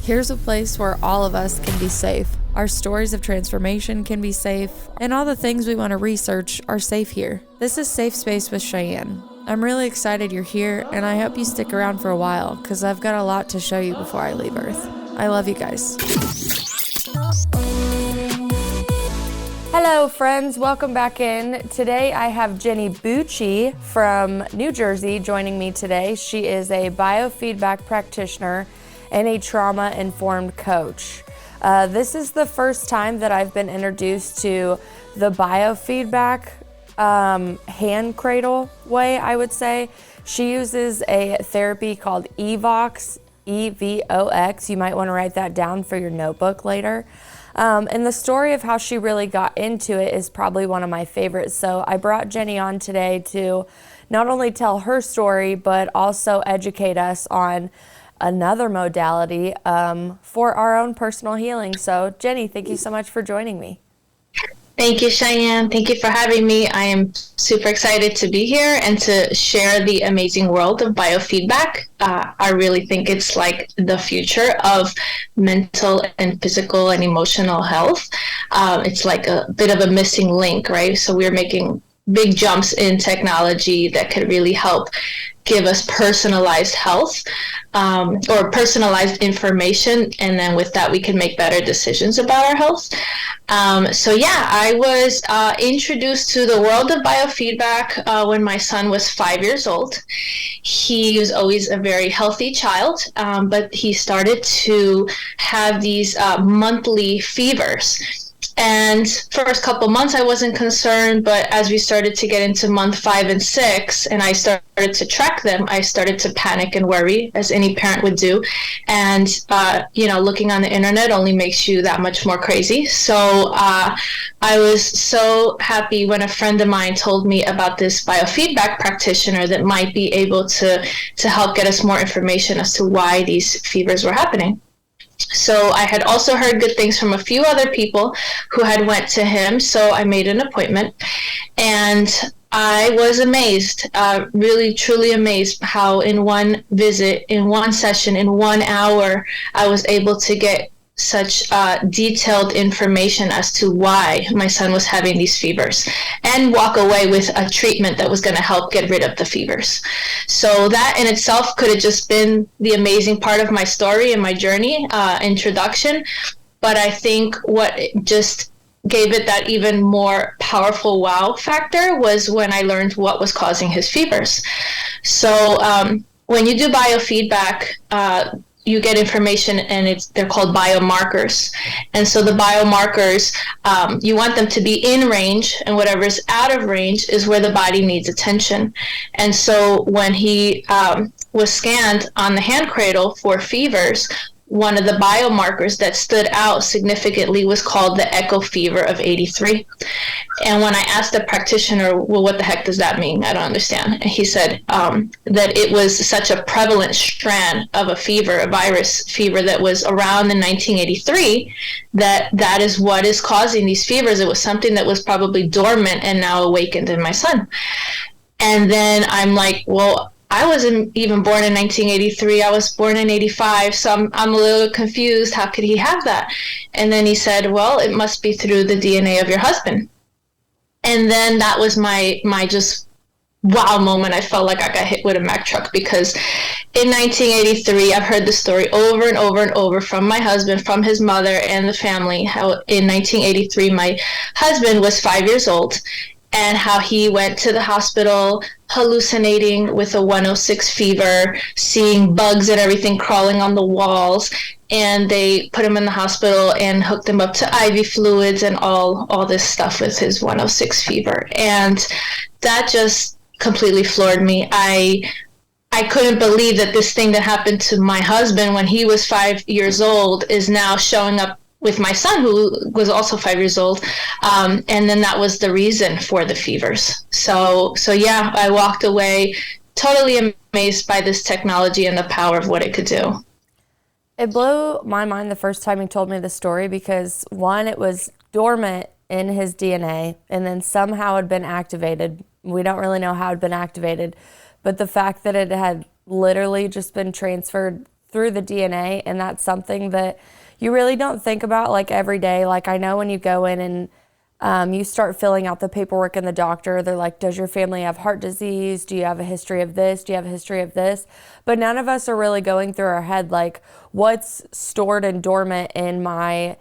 Here's a place where all of us can be safe. Our stories of transformation can be safe, and all the things we want to research are safe here. This is Safe Space with Cheyenne. I'm really excited you're here, and I hope you stick around for a while, because I've got a lot to show you before I leave Earth. I love you guys. Hello friends, welcome back in. Today I have Jenilee Bucci from New Jersey joining me today. She is a biofeedback practitioner and a trauma-informed coach. This is the first time that I've been introduced to the biofeedback hand cradle way, I would say. She uses a therapy called EVOX, E-V-O-X. You might want to write that down for your notebook later. And the story of how she really got into it is probably one of my favorites. So I brought Jenny on today to not only tell her story, but also educate us on another modality for our own personal healing. So Jenny, thank you so much for joining me. Thank you, Cheyenne. Thank you for having me. I am super excited to be here and to share the amazing world of biofeedback. I really think it's like the future of mental and physical and emotional health. It's like a bit of a missing link, right? So we're making big jumps in technology that could really help give us personalized health or personalized information. And then with that, we can make better decisions about our health. I was introduced to the world of biofeedback when my son was 5 years old. He was always a very healthy child, but he started to have these monthly fevers. And first couple months I wasn't concerned, but as we started to get into month 5 and 6 and I started to track them, I started to panic and worry, as any parent would do. And, looking on the internet only makes you that much more crazy. So I was so happy when a friend of mine told me about this biofeedback practitioner that might be able to help get us more information as to why these fevers were happening. So I had also heard good things from a few other people who had went to him. So I made an appointment and I was amazed, really, truly amazed how in one visit, in one session, in 1 hour, I was able to get such detailed information as to why my son was having these fevers and walk away with a treatment that was going to help get rid of the fevers. So that in itself could have just been the amazing part of my story and my journey, introduction. But I think what just gave it that even more powerful wow factor was when I learned what was causing his fevers. So when you do biofeedback, you get information and they're called biomarkers. And so the biomarkers, you want them to be in range, and whatever is out of range is where the body needs attention. And so when he was scanned on the hand cradle for fevers, one of the biomarkers that stood out significantly was called the echo fever of 83. And when I asked the practitioner, well, what the heck does that mean? I don't understand. And he said that it was such a prevalent strand of a fever, a virus fever that was around in 1983, that is what is causing these fevers. It was something that was probably dormant and now awakened in my son. And then I'm like, well, I wasn't even born in 1983. I was born in 85. So I'm a little confused. How could he have that? And then he said, well, it must be through the DNA of your husband. And then that was my just wow moment. I felt like I got hit with a Mack truck, because in 1983, I've heard the story over and over and over from my husband, from his mother and the family, how in 1983, my husband was 5 years old, and how he went to the hospital hallucinating with a 106 fever, seeing bugs and everything crawling on the walls. And they put him in the hospital and hooked him up to IV fluids and all this stuff with his 106 fever. And that just completely floored me. I couldn't believe that this thing that happened to my husband when he was 5 years old is now showing up with my son, who was also 5 years old. And then that was the reason for the fevers. So yeah, I walked away totally amazed by this technology and the power of what it could do. It blew my mind the first time you told me the story, because one, it was dormant in his DNA and then somehow had been activated. We don't really know how it had been activated, but the fact that it had literally just been transferred through the DNA, and that's something that you really don't think about like every day. Like I know when you go in and you start filling out the paperwork in the doctor, they're like, does your family have heart disease? Do you have a history of this? Do you have a history of this? But none of us are really going through our head like, what's stored and dormant in my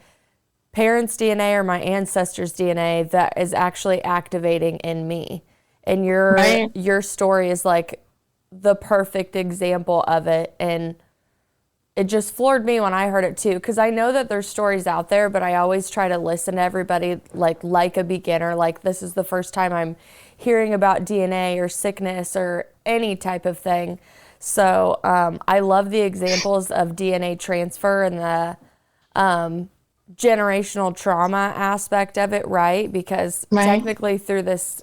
parents' DNA or my ancestors' DNA that is actually activating in me. And your story is like the perfect example of it. And it just floored me when I heard it too, because I know that there's stories out there, but I always try to listen to everybody like a beginner. Like this is the first time I'm hearing about DNA or sickness or any type of thing. So I love the examples of DNA transfer and the generational trauma aspect of it, right? Because technically through this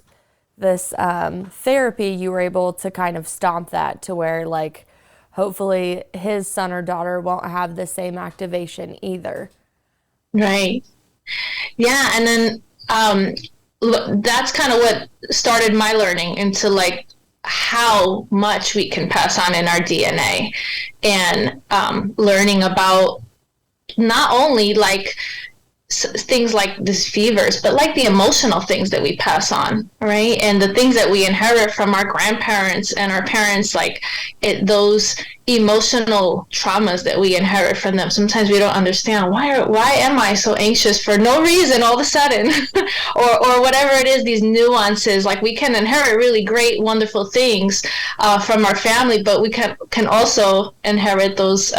therapy, you were able to kind of stomp that to where like hopefully his son or daughter won't have the same activation either. Right. Yeah. And then that's kind of what started my learning into like how much we can pass on in our DNA, and learning about not only like things like these fevers, but like the emotional things that we pass on, right? And the things that we inherit from our grandparents and our parents, like those emotional traumas that we inherit from them. Sometimes we don't understand why am I so anxious for no reason all of a sudden, or whatever it is, these nuances. Like we can inherit really great, wonderful things from our family, but we can also inherit those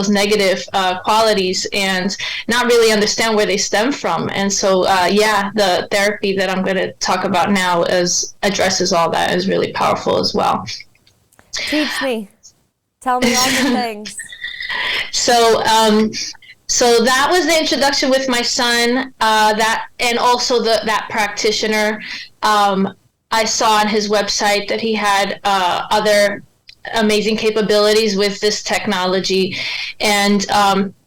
negative qualities and not really understand where they stem from. And so, the therapy that I'm going to talk about now addresses all that, is really powerful as well. Teach me. Tell me all the things. So that was the introduction with my son, and also that practitioner. I saw on his website that he had other amazing capabilities with this technology. And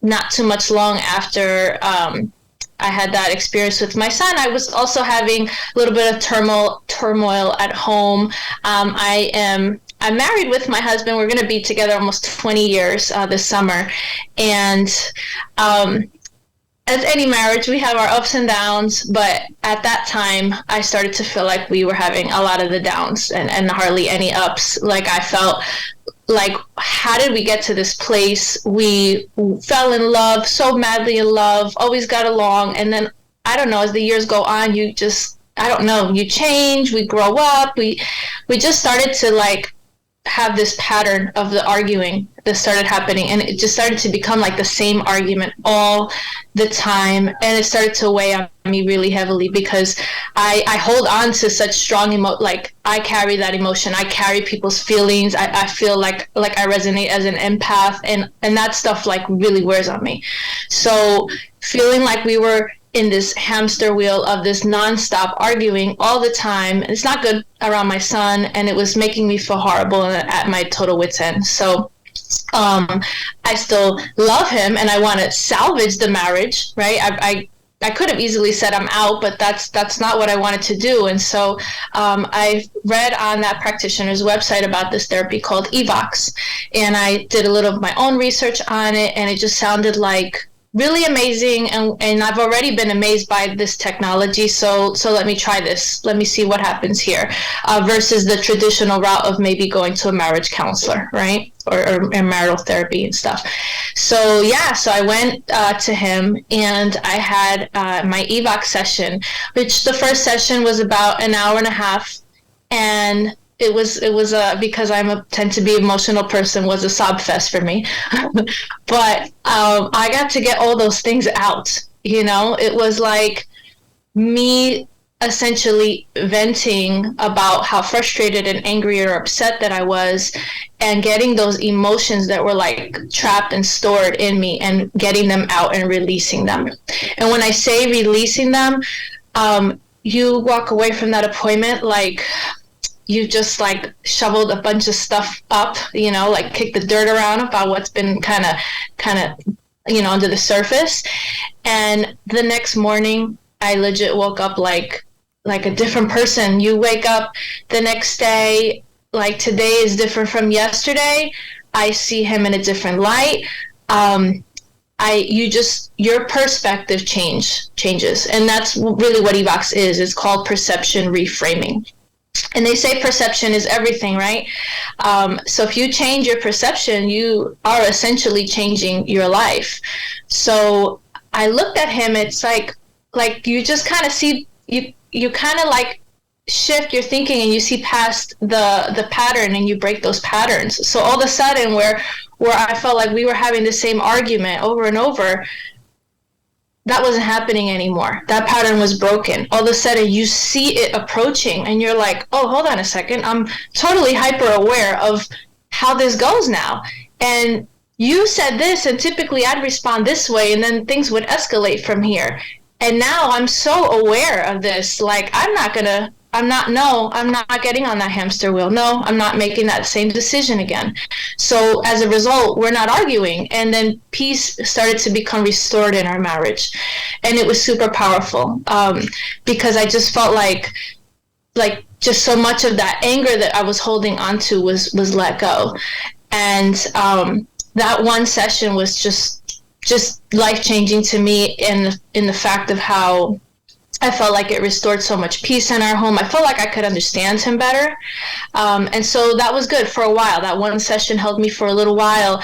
not too much long after I had that experience with my son, I was also having a little bit of turmoil at home. I'm married with my husband. We're going to be together almost 20 years this summer. And as any marriage, we have our ups and downs. But at that time, I started to feel like we were having a lot of the downs and hardly any ups. Like I felt like, how did we get to this place? We fell in love, so madly in love, always got along. And then, I don't know, as the years go on, you change, we grow up. We just started to like have this pattern of the arguing that started happening, and it just started to become like the same argument all the time, and it started to weigh on me really heavily because I hold on to such strong like I carry that emotion, I carry people's feelings, I feel like I resonate as an empath, and that stuff like really wears on me. So feeling like we were in this hamster wheel of this nonstop arguing all the time, it's not good around my son, and it was making me feel horrible and at my total wit's end. So I still love him and I want to salvage the marriage, right? I could have easily said I'm out, but that's not what I wanted to do. And so I read on that practitioner's website about this therapy called EVOX, and I did a little of my own research on it, and it just sounded like really amazing, and I've already been amazed by this technology, so let me try this. Let me see what happens here, versus the traditional route of maybe going to a marriage counselor, right? Or marital therapy and stuff. So I went to him, and I had my EVOX session, which the first session was about an hour and a half, and it was because tend to be an emotional person, was a sob fest for me. But I got to get all those things out. It was like me essentially venting about how frustrated and angry or upset that I was, and getting those emotions that were like trapped and stored in me, and getting them out and releasing them. And when I say releasing them, you walk away from that appointment like you just like shoveled a bunch of stuff up, like kicked the dirt around about what's been kind of, under the surface. And the next morning, I legit woke up like a different person. You wake up the next day, like today is different from yesterday, I see him in a different light. Your perspective changes. And that's really what EVOX is. It's called perception reframing. And they say perception is everything, right? So if you change your perception, you are essentially changing your life. So I looked at him, it's like you just kind of see, you kind of like shift your thinking and you see past the pattern and you break those patterns. So all of a sudden where I felt like we were having the same argument over and over, that wasn't happening anymore. That pattern was broken. All of a sudden you see it approaching and you're like, oh, hold on a second. I'm totally hyper aware of how this goes now. And you said this, and typically I'd respond this way, and then things would escalate from here. And now I'm so aware of this. Like, I'm not getting on that hamster wheel. No, I'm not making that same decision again. So as a result, we're not arguing. And then peace started to become restored in our marriage. And it was super powerful, because I just felt like just so much of that anger that I was holding onto was let go. And that one session was just life-changing to me in the fact of how I felt like it restored so much peace in our home. I felt like I could understand him better. And so that was good for a while. That one session held me for a little while.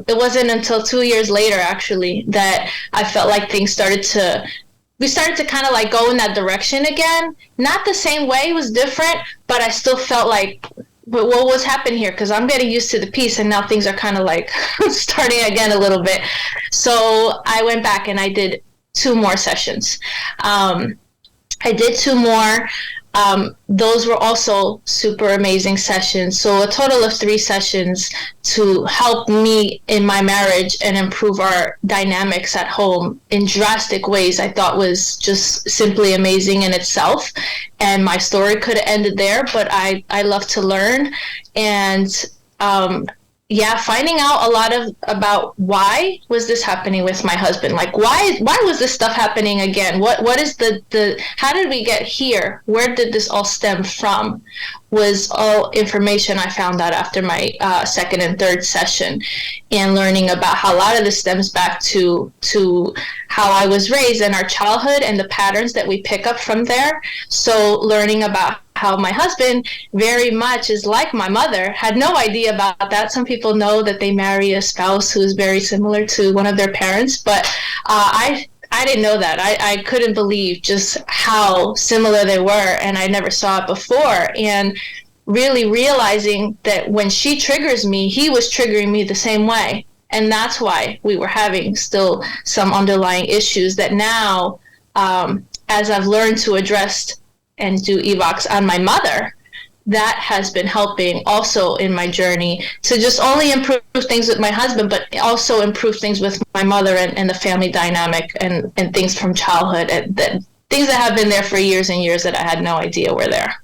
It wasn't until 2 years later, actually, that I felt like we started to kind of like go in that direction again. Not the same way, it was different, but I still felt like, but what was happening here? Because I'm getting used to the peace, and now things are kind of like starting again a little bit. So I went back and I did 2 more sessions. I did 2 more. Those were also super amazing sessions. So a total of 3 sessions to help me in my marriage and improve our dynamics at home in drastic ways. I thought was just simply amazing in itself. And my story could have ended there, but I love to learn. And finding out a lot about why was this happening with my husband? Like, why was this stuff happening again? What is how did we get here? Where did this all stem from? Was all information I found out after my second and third session, and learning about how a lot of this stems back to how I was raised in our childhood and the patterns that we pick up from there. So learning about how my husband very much is like my mother. Had no idea about that. Some people know that they marry a spouse who's very similar to one of their parents, but I didn't know that. I couldn't believe just how similar they were, and I never saw it before. And really realizing that when she triggers me, he was triggering me the same way. And that's why we were having still some underlying issues that now, as I've learned to address and do EVOX on my mother, that has been helping also in my journey to just only improve things with my husband, but also improve things with my mother and the family dynamic and things from childhood, and things that have been there for years and years that I had no idea were there.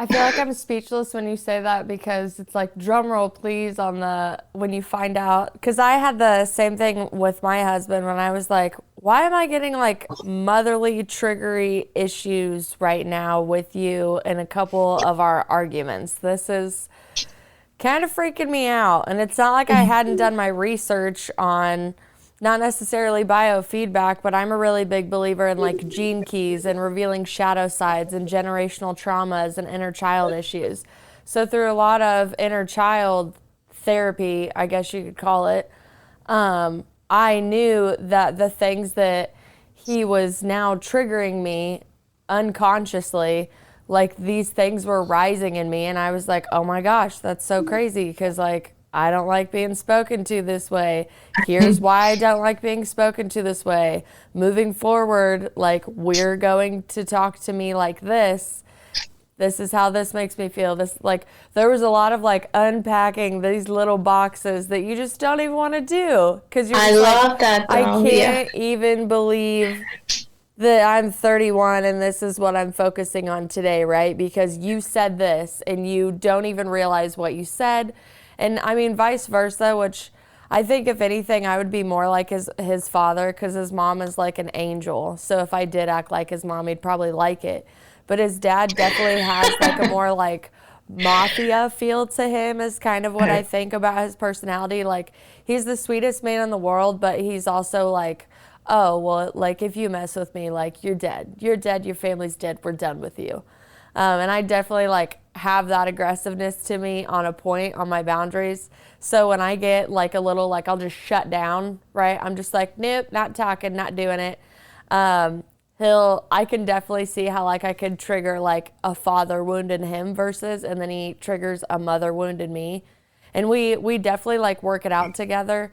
I feel like I'm speechless when you say that, because it's like, drum roll please on when you find out, because I had the same thing with my husband when I was like, why am I getting like motherly triggery issues right now with you in a couple of our arguments? This is kind of freaking me out. And it's not like I hadn't done my research on not necessarily biofeedback, but I'm a really big believer in like gene keys and revealing shadow sides and generational traumas and inner child issues. So through a lot of inner child therapy, I guess you could call it, I knew that the things that he was now triggering me unconsciously, like these things were rising in me. And I was like, oh my gosh, that's so crazy, because like, I don't like being spoken to this way. Here's why I don't like being spoken to this way. Moving forward, like, we're going to talk to me like this. This is how this makes me feel. This, like, there was a lot of like unpacking these little boxes that you just don't even want to do, because you're just love that, though. I can't even believe that I'm 31 and this is what I'm focusing on today, right? Because you said this and you don't even realize what you said. And I mean, vice versa, which I think if anything, I would be more like his father, because his mom is like an angel. So if I did act like his mom, he'd probably like it. But his dad definitely has like a more like mafia feel to him is kind of what I think about his personality. Like, he's the sweetest man in the world, but he's also like, oh, well, like, if you mess with me, like, you're dead. You're dead. Your family's dead. We're done with you. And I definitely, like, have that aggressiveness to me on a point on my boundaries. So when I get, like, a little, like, I'll just shut down, right? I'm just like, nope, not talking, not doing it. I can definitely see how, like, I could trigger, like, a father wound in him versus, and then he triggers a mother wound in me. And we definitely, like, work it out together.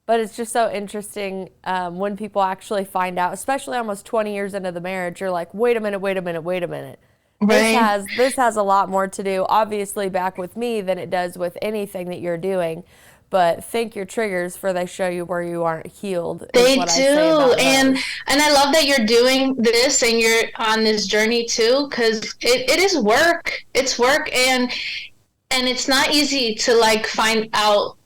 But it's just so interesting when people actually find out, especially almost 20 years into the marriage, you're like, wait a minute. Right. This has a lot more to do, obviously, back with me than it does with anything that you're doing. But think your triggers, for they show you where you aren't healed. They Is what I say do. about And those. I love that you're doing this and you're on this journey too, because it is work. It's work, and it's not easy to like find out,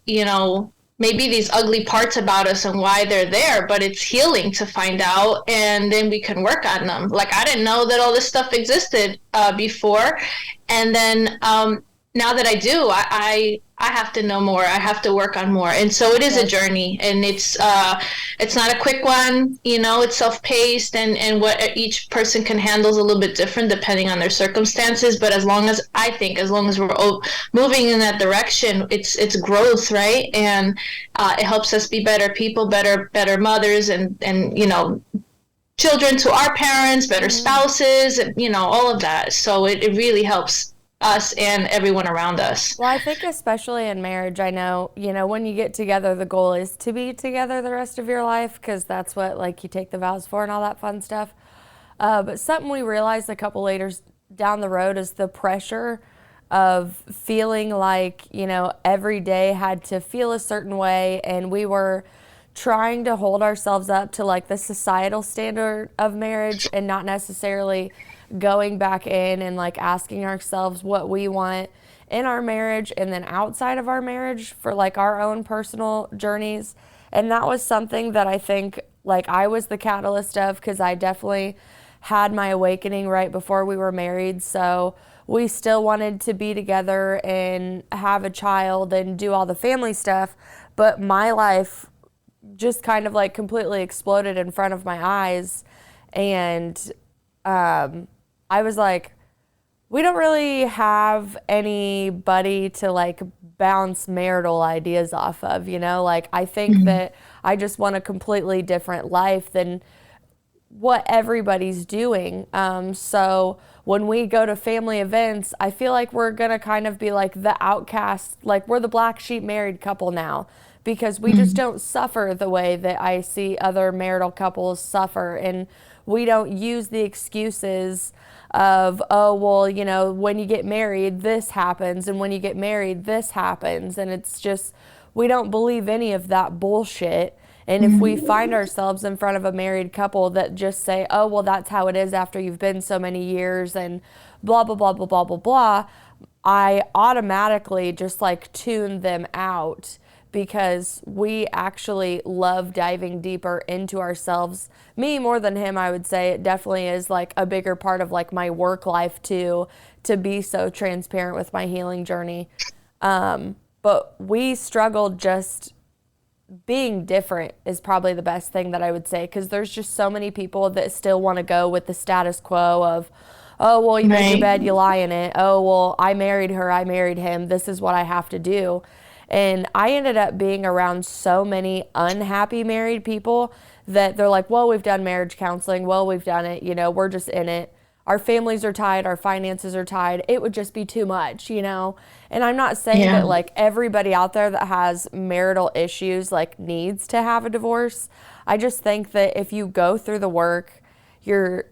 maybe these ugly parts about us and why they're there, but it's healing to find out, and then we can work on them. Like, I didn't know that all this stuff existed before, and then now that I do, I have to know more. I have to work on more, and so it is a Yes. journey, and it's not a quick one. It's self-paced, and what each person can handle is a little bit different depending on their circumstances. But as long as we're moving in that direction, it's growth, right? And it helps us be better people, better mothers, and children to our parents, better spouses, all of that. So it really helps us and everyone around us. Well, I think especially in marriage, I know, when you get together, the goal is to be together the rest of your life, because that's what, like, you take the vows for and all that fun stuff. But something we realized a couple later down the road is the pressure of feeling like, every day had to feel a certain way, and we were trying to hold ourselves up to, like, the societal standard of marriage and not necessarily going back in and, like, asking ourselves what we want in our marriage and then outside of our marriage for, like, our own personal journeys. And that was something that I think, like, I was the catalyst of, because I definitely had my awakening right before we were married. So we still wanted to be together and have a child and do all the family stuff, but my life just kind of, like, completely exploded in front of my eyes. And I was like, we don't really have anybody to, like, bounce marital ideas off of, Like, I think that I just want a completely different life than what everybody's doing. So when we go to family events, I feel like we're going to kind of be like the outcast, like we're the black sheep married couple now, because we just don't suffer the way that I see other marital couples suffer. And we don't use the excuses of, oh, well, when you get married, this happens. And when you get married, this happens. And it's just, we don't believe any of that bullshit. And if we find ourselves in front of a married couple that just say, oh, well, that's how it is after you've been so many years and blah, blah, blah, blah, blah, blah, blah, I automatically just, like, tune them out, because we actually love diving deeper into ourselves. Me more than him, I would say. It definitely is, like, a bigger part of, like, my work life too, to be so transparent with my healing journey. But we struggled just being different is probably the best thing that I would say, because there's just so many people that still want to go with the status quo of, oh, well, you made your bed, you lie in it. Oh, well, I married her, I married him. This is what I have to do. And I ended up being around so many unhappy married people that they're like, well, we've done marriage counseling. Well, we've done it. We're just in it. Our families are tied. Our finances are tied. It would just be too much. And I'm not saying that, like, everybody out there that has marital issues, like, needs to have a divorce. I just think that if you go through the work, you're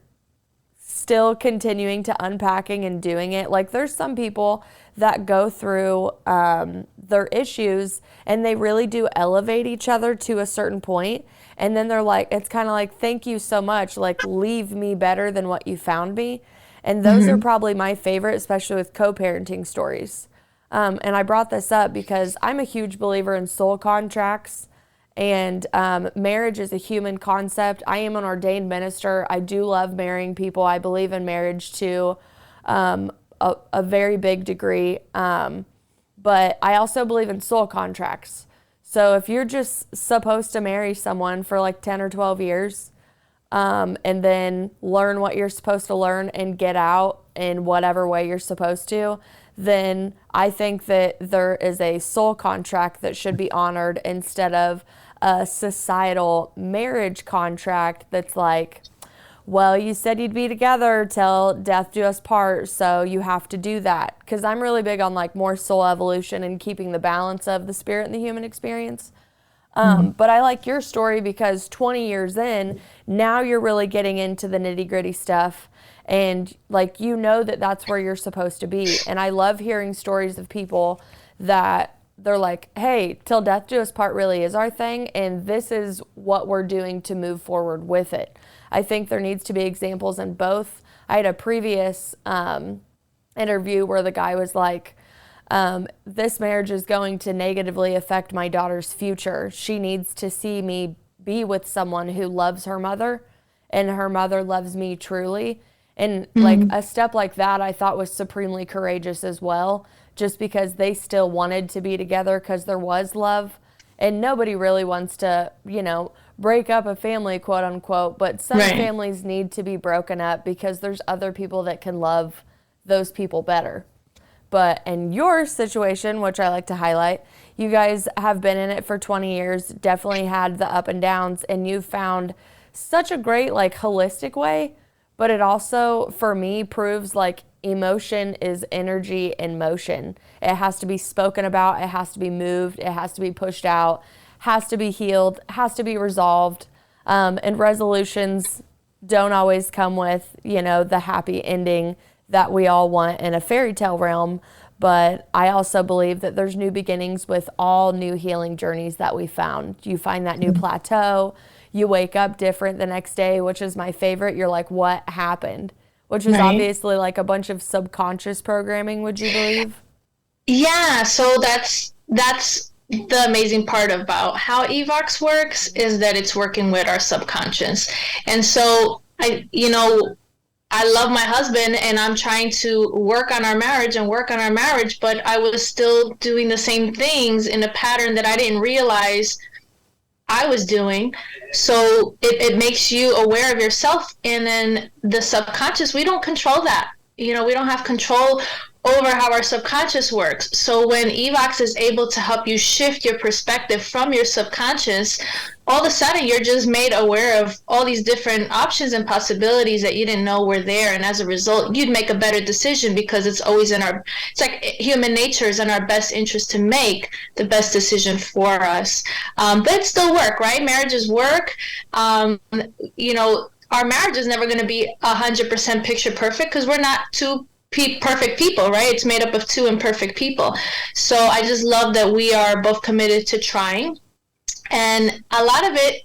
still continuing to unpacking and doing it. Like, there's some people that go through their issues and they really do elevate each other to a certain point. And then they're like, it's kind of like, thank you so much. Like, leave me better than what you found me. And those are probably my favorite, especially with co-parenting stories. And I brought this up because I'm a huge believer in soul contracts. And marriage is a human concept. I am an ordained minister. I do love marrying people. I believe in marriage too. a very big degree. But I also believe in soul contracts. So if you're just supposed to marry someone for like 10 or 12 years, and then learn what you're supposed to learn and get out in whatever way you're supposed to, then I think that there is a soul contract that should be honored instead of a societal marriage contract that's like, well, you said you'd be together till death do us part, so you have to do that. Because I'm really big on like more soul evolution and keeping the balance of the spirit and the human experience. But I like your story because 20 years in, now you're really getting into the nitty gritty stuff, and like, you know that that's where you're supposed to be. And I love hearing stories of people that they're like, hey, till death do us part really is our thing, and this is what we're doing to move forward with it. I think there needs to be examples in both. I had a previous interview where the guy was like, this marriage is going to negatively affect my daughter's future. She needs to see me be with someone who loves her mother and her mother loves me truly. And like a step like that I thought was supremely courageous as well, just because they still wanted to be together because there was love. And nobody really wants to, you know, break up a family, quote unquote, but some families need to be broken up because there's other people that can love those people better. But in your situation, which I like to highlight, you guys have been in it for 20 years, definitely had the up and downs, and you've found such a great, like, holistic way. But it also, for me, proves like emotion is energy in motion. It has to be spoken about. It has to be moved. It has to be pushed out, has to be healed, has to be resolved. And resolutions don't always come with, you know, the happy ending that we all want in a fairy tale realm. But I also believe that there's new beginnings with all new healing journeys that we found. You find that new plateau. You wake up different the next day, which is my favorite. You're like, what happened? Which is obviously like a bunch of subconscious programming, would you believe? Yeah, so that's the amazing part about how Evox works, is that it's working with our subconscious. And so I love my husband and I'm trying to work on our marriage, but I was still doing the same things in a pattern that I didn't realize I was doing. So it makes you aware of yourself, and then the subconscious, we don't control that. You know, we don't have control over how our subconscious works. So when Evox is able to help you shift your perspective from your subconscious, all of a sudden you're just made aware of all these different options and possibilities that you didn't know were there. And as a result, you'd make a better decision, because it's always it's like human nature is in our best interest to make the best decision for us. But it's still work, right? Marriages work. Our marriage is never going to be 100% picture perfect, because we're not two perfect people, right? It's made up of two imperfect people. So I just love that we are both committed to trying. And a lot of it,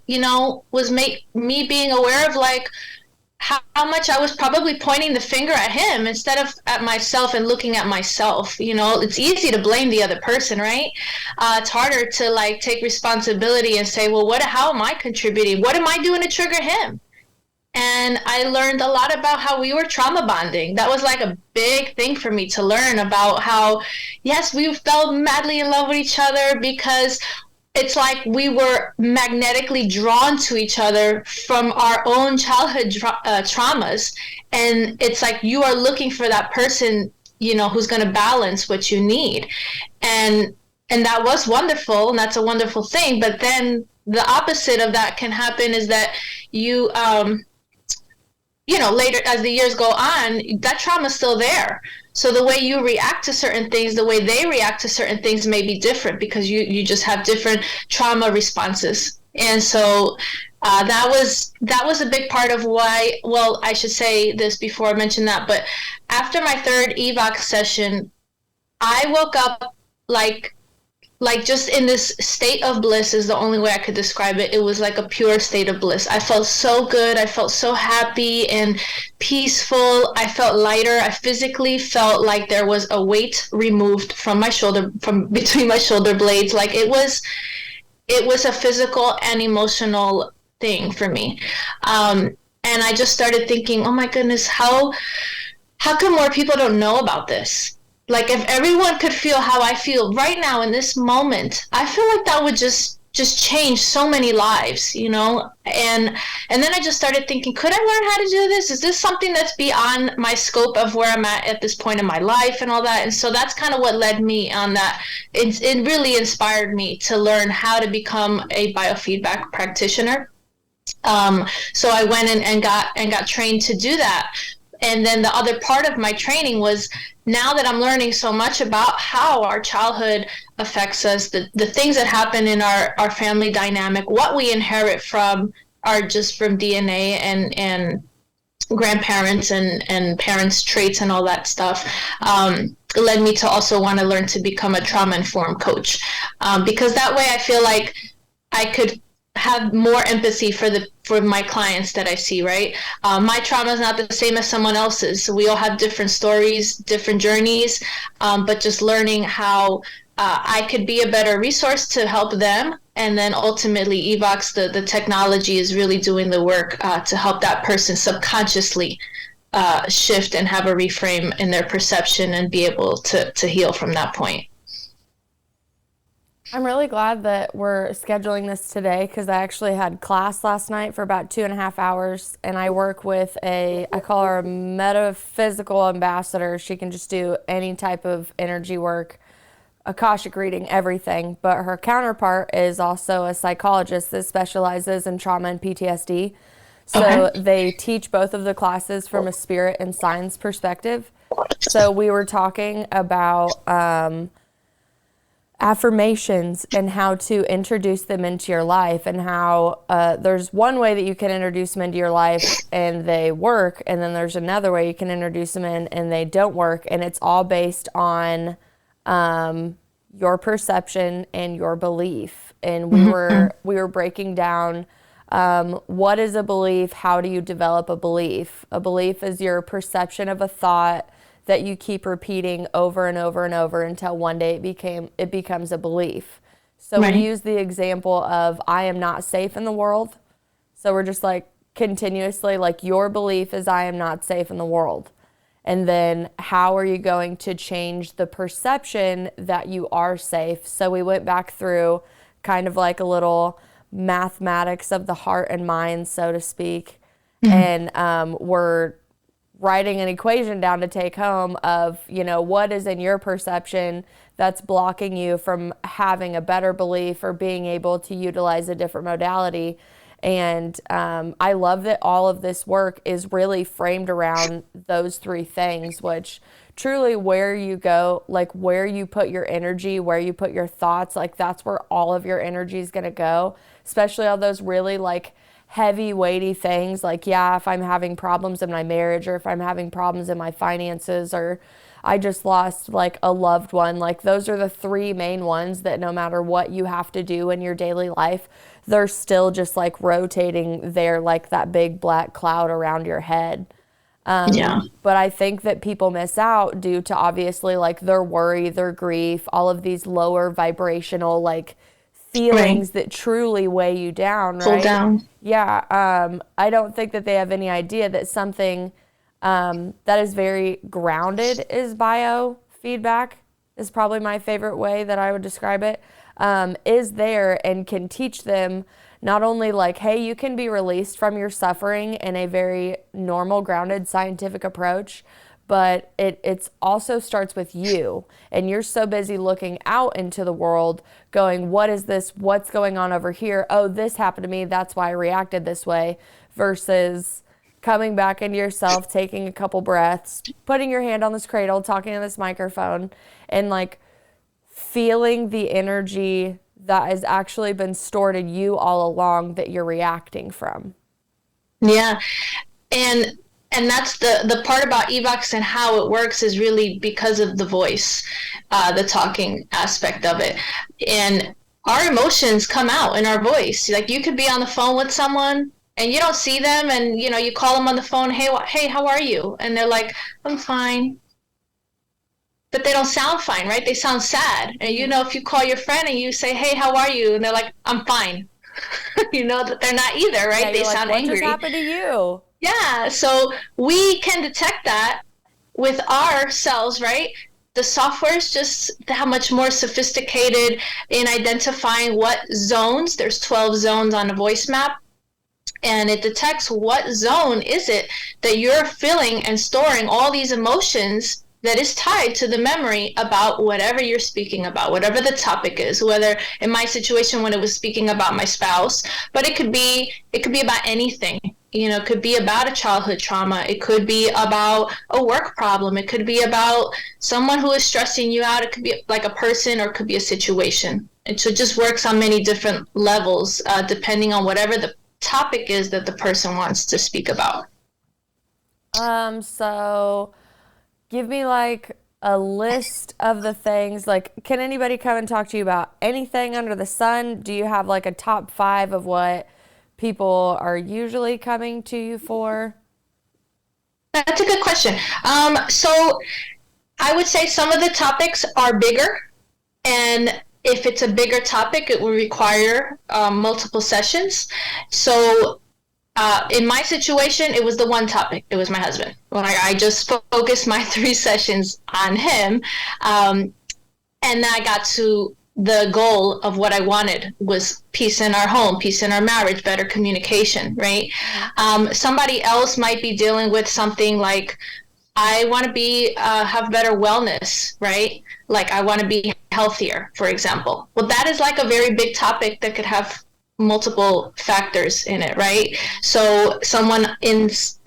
was me being aware of like how much I was probably pointing the finger at him instead of at myself and looking at myself. It's easy to blame the other person, right? It's harder to like take responsibility and say, well, how am I contributing? What am I doing to trigger him? And I learned a lot about how we were trauma bonding. That was like a big thing for me to learn about how, yes, we fell madly in love with each other because it's like we were magnetically drawn to each other from our own childhood traumas. And it's like you are looking for that person, who's going to balance what you need. And that was wonderful, and that's a wonderful thing. But then the opposite of that can happen is that you later as the years go on, that trauma is still there. So the way you react to certain things, the way they react to certain things may be different, because you just have different trauma responses. And so that was a big part of why, well, I should say this before I mention that, but after my third Evox session, I woke up like just in this state of bliss is the only way I could describe it. It was like a pure state of bliss. I felt so good. I felt so happy and peaceful. I felt lighter. I physically felt like there was a weight removed from my shoulder, from between my shoulder blades. Like it was a physical and emotional thing for me. And I just started thinking, oh my goodness, how how come more people don't know about this? Like if everyone could feel how I feel right now in this moment, I feel like that would just change so many lives, you know? And then I just started thinking, could I learn how to do this? Is this something that's beyond my scope of where I'm at this point in my life and all that? And so that's kind of what led me on that. It really inspired me to learn how to become a biofeedback practitioner. So I went and got trained to do that. And then the other part of my training was, now that I'm learning so much about how our childhood affects us, the things that happen in our family dynamic, what we inherit from from DNA and grandparents and parents' traits and all that stuff, led me to also want to learn to become a trauma-informed coach. Because that way I feel like I could have more empathy for my clients that I see, right? My trauma is not the same as someone else's. So we all have different stories, different journeys, but just learning how I could be a better resource to help them. And then ultimately Evox, the technology, is really doing the work to help that person subconsciously shift and have a reframe in their perception and be able to heal from that point. I'm really glad that we're scheduling this today because I actually had class last night for about 2.5 hours, and I work with I call her a metaphysical ambassador. She can just do any type of energy work, Akashic reading, everything. But her counterpart is also a psychologist that specializes in trauma and PTSD. So they teach both of the classes from a spirit and science perspective. So we were talking about affirmations and how to introduce them into your life, and how there's one way that you can introduce them into your life and they work, and then there's another way you can introduce them in and they don't work, and it's all based on your perception and your belief. And we were breaking down what is a belief, how do you develop a belief. A belief is your perception of a thought that you keep repeating over and over and over until one day it becomes a belief. So we use the example of, I am not safe in the world. So we're just like continuously, like, your belief is I am not safe in the world. And then how are you going to change the perception that you are safe? So we went back through kind of like a little mathematics of the heart and mind, so to speak. And we're writing an equation down to take home of, you know, what is in your perception that's blocking you from having a better belief or being able to utilize a different modality. And I love that all of this work is really framed around those three things, which truly, where you go, like where you put your energy, where you put your thoughts, like that's where all of your energy is going to go, especially all those really like heavy, weighty things. Like, yeah, if I'm having problems in my marriage, or if I'm having problems in my finances, or I just lost like a loved one, like those are the three main ones that no matter what you have to do in your daily life, they're still just like rotating there like that big black cloud around your head. But I think that people miss out due to obviously like their worry, their grief, all of these lower vibrational like feelings that truly weigh you down, right? Pull down. Yeah. I don't think that they have any idea that something that is very grounded is biofeedback, is probably my favorite way that I would describe it, is there and can teach them not only like, hey, you can be released from your suffering in a very normal, grounded, scientific approach, but it's also starts with you. And you're so busy looking out into the world going, what is this? What's going on over here? Oh, this happened to me. That's why I reacted this way. Versus coming back into yourself, taking a couple breaths, putting your hand on this cradle, talking to this microphone, and like feeling the energy that has actually been stored in you all along that you're reacting from. Yeah. And that's the part about Evox and how it works is really because of the voice, the talking aspect of it. And our emotions come out in our voice. Like you could be on the phone with someone and you don't see them, and you know, you call them on the phone, hey, how are you? And they're like, I'm fine. But they don't sound fine, right? They sound sad. And you know, if you call your friend and you say, hey, how are you? And they're like, I'm fine. You know that they're not either, right? Yeah, they sound like, what angry. What just happened to you? Yeah, so we can detect that with our cells, right? The software is just that much more sophisticated in identifying what zones. There's 12 zones on a voice map, and it detects what zone is it that you're feeling and storing all these emotions that is tied to the memory about whatever you're speaking about, whatever the topic is. Whether in my situation when it was speaking about my spouse, but it could be about anything. It could be about a childhood trauma. It could be about a work problem. It could be about someone who is stressing you out. It could be like a person, or it could be a situation. And so it just works on many different levels, depending on whatever the topic is that the person wants to speak about. So give me like a list of the things. Like, can anybody come and talk to you about anything under the sun? Do you have like a top 5 of what people are usually coming to you for? That's a good question. So I would say some of the topics are bigger, and if it's a bigger topic, it will require multiple sessions. So in my situation, it was the one topic. It was my husband. When I just focused my 3 sessions on him, and then I got to the goal of what I wanted was peace in our home, peace in our marriage, better communication, right? Somebody else might be dealing with something like, I want to have better wellness, right? Like I want to be healthier, for example. Well, that is like a very big topic that could have multiple factors in it, right? So someone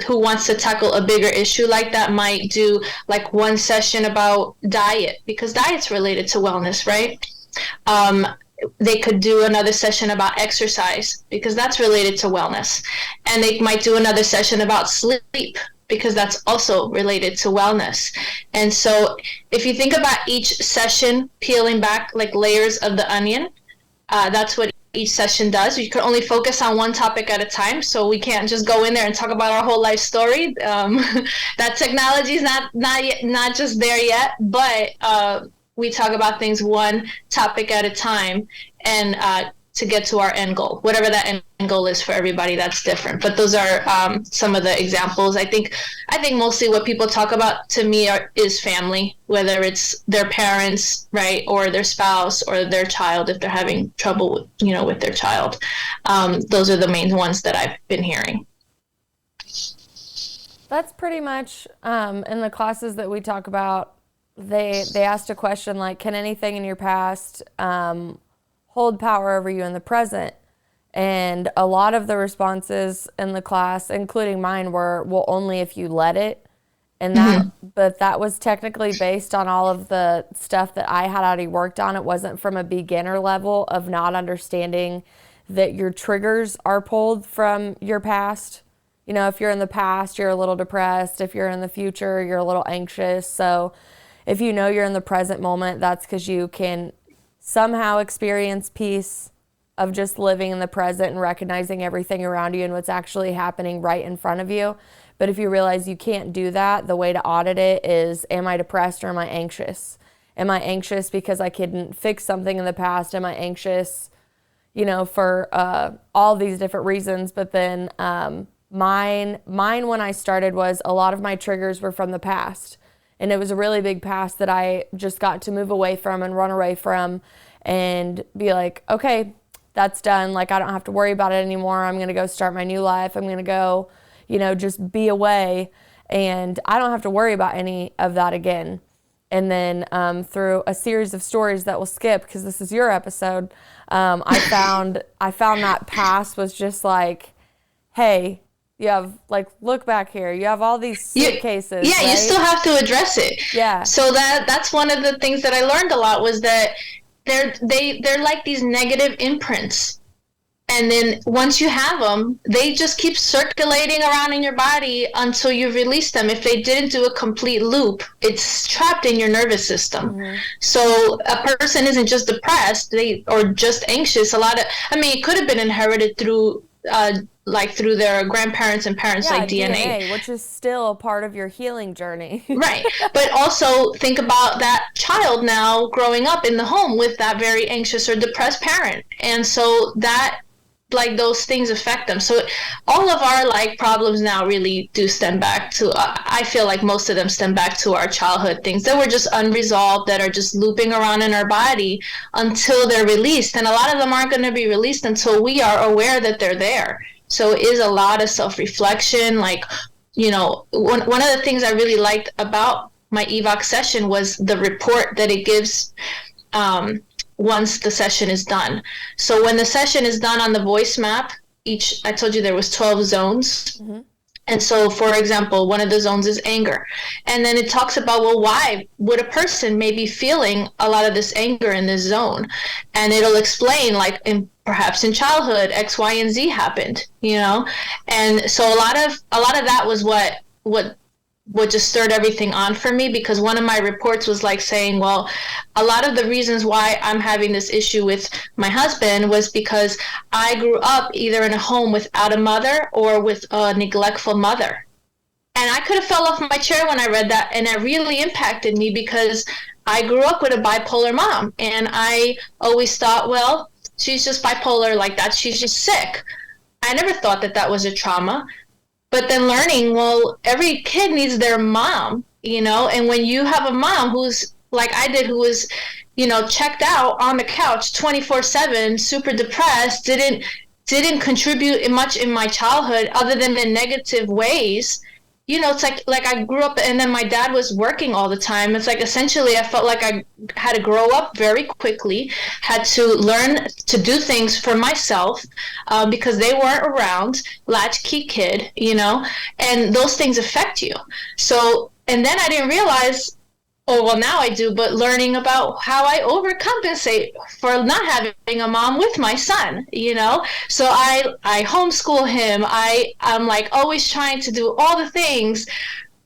who wants to tackle a bigger issue like that might do like one session about diet, because diet's related to wellness, right? They could do another session about exercise, because that's related to wellness. And they might do another session about sleep, because that's also related to wellness. And so if you think about each session peeling back like layers of the onion, that's what each session does. You can only focus on one topic at a time, so we can't just go in there and talk about our whole life story. That technology is not just there yet, but we talk about things one topic at a time, and to get to our end goal, whatever that end goal is for everybody, that's different. But those are some of the examples. I think mostly what people talk about to me is family, whether it's their parents, right, or their spouse, or their child if they're having trouble with their child. Those are the main ones that I've been hearing. That's pretty much in the classes that we talk about. They asked a question like, can anything in your past hold power over you in the present? And a lot of the responses in the class, including mine, were, well, only if you let it. And but that was technically based on all of the stuff that I had already worked on. It wasn't from a beginner level of not understanding that your triggers are pulled from your past. If you're in the past, you're a little depressed. If you're in the future, you're a little anxious. So if you're in the present moment, that's because you can somehow experience peace of just living in the present and recognizing everything around you and what's actually happening right in front of you. But if you realize you can't do that, the way to audit it is, am I depressed or am I anxious? Am I anxious because I couldn't fix something in the past? Am I anxious, for all these different reasons? But then mine when I started was a lot of my triggers were from the past. And it was a really big past that I just got to move away from and run away from and be like, okay, that's done. Like, I don't have to worry about it anymore. I'm going to go start my new life. I'm going to go, just be away. And I don't have to worry about any of that again. And then through a series of stories that we'll skip because this is your episode, I found that past was just like, hey, you have, like, look back here. You have all these suitcases. Yeah, right? You still have to address it. Yeah. So that's one of the things that I learned a lot was that they're like these negative imprints. And then once you have them, they just keep circulating around in your body until you release them. If they didn't do a complete loop, it's trapped in your nervous system. Mm-hmm. So a person isn't just depressed or just anxious. It could have been inherited through through their grandparents and parents, like DNA, which is still a part of your healing journey. Right. But also think about that child now growing up in the home with that very anxious or depressed parent. And so that like those things affect them. So all of our like problems now really do stem back to, I feel like most of them stem back to our childhood, things that were just unresolved, that are just looping around in our body until they're released. And a lot of them aren't going to be released until we are aware that they're there. So it is a lot of self-reflection. Like, you know, one of the things I really liked about my EVOC session was the report that it gives once the session is done. So when the session is done on the voice map, I told you there was 12 zones. Mm-hmm. And so, for example, one of the zones is anger. And then it talks about, well, why would a person may be feeling a lot of this anger in this zone? And it'll explain, like, perhaps in childhood, X, Y, and Z happened, you know? And so a lot of that was what just stirred everything on for me, because one of my reports was like saying, well, a lot of the reasons why I'm having this issue with my husband was because I grew up either in a home without a mother or with a neglectful mother. And I could have fell off my chair when I read that, and it really impacted me because I grew up with a bipolar mom, and I always thought, well, she's just bipolar like that, she's just sick. I never thought that was a trauma. But then learning, well, every kid needs their mom, you know, and when you have a mom who's like I did, who was, you know, checked out on the couch 24/7, super depressed, didn't contribute much in my childhood other than in negative ways. You know, it's like I grew up, and then my dad was working all the time. It's like essentially I felt like I had to grow up very quickly, had to learn to do things for myself because they weren't around, latchkey kid, you know, and those things affect you. So, and then I didn't realize, oh, well, now I do, but learning about how I overcompensate for not having a mom with my son, you know? So I homeschool him. I'm like always trying to do all the things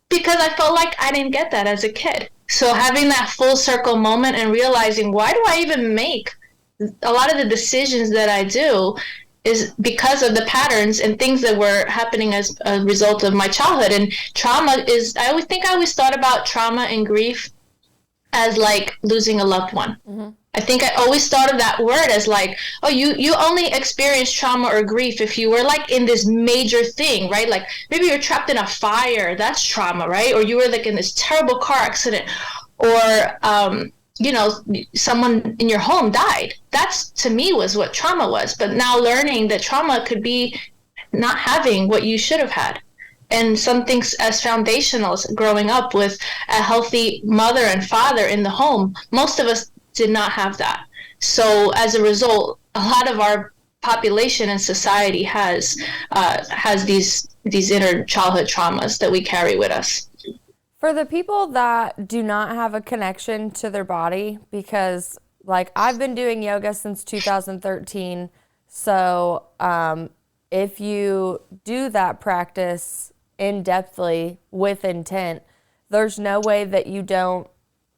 because I felt like I didn't get that as a kid. So having that full circle moment and realizing, why do I even make a lot of the decisions that I do is because of the patterns and things that were happening as a result of my childhood. And trauma is, I always thought about trauma and grief as like losing a loved one. Mm-hmm. I think I always thought of that word as like, oh, you only experience trauma or grief if you were like in this major thing, right? Like maybe you're trapped in a fire, that's trauma, right? Or you were like in this terrible car accident, or you know, someone in your home died. That's, to me, was what trauma was. But now learning that trauma could be not having what you should have had. And some things as foundational as growing up with a healthy mother and father in the home, most of us did not have that. So as a result, a lot of our population and society has these inner childhood traumas that we carry with us. For the people that do not have a connection to their body, because like I've been doing yoga since 2013, so if you do that practice in-depthly with intent, there's no way that you don't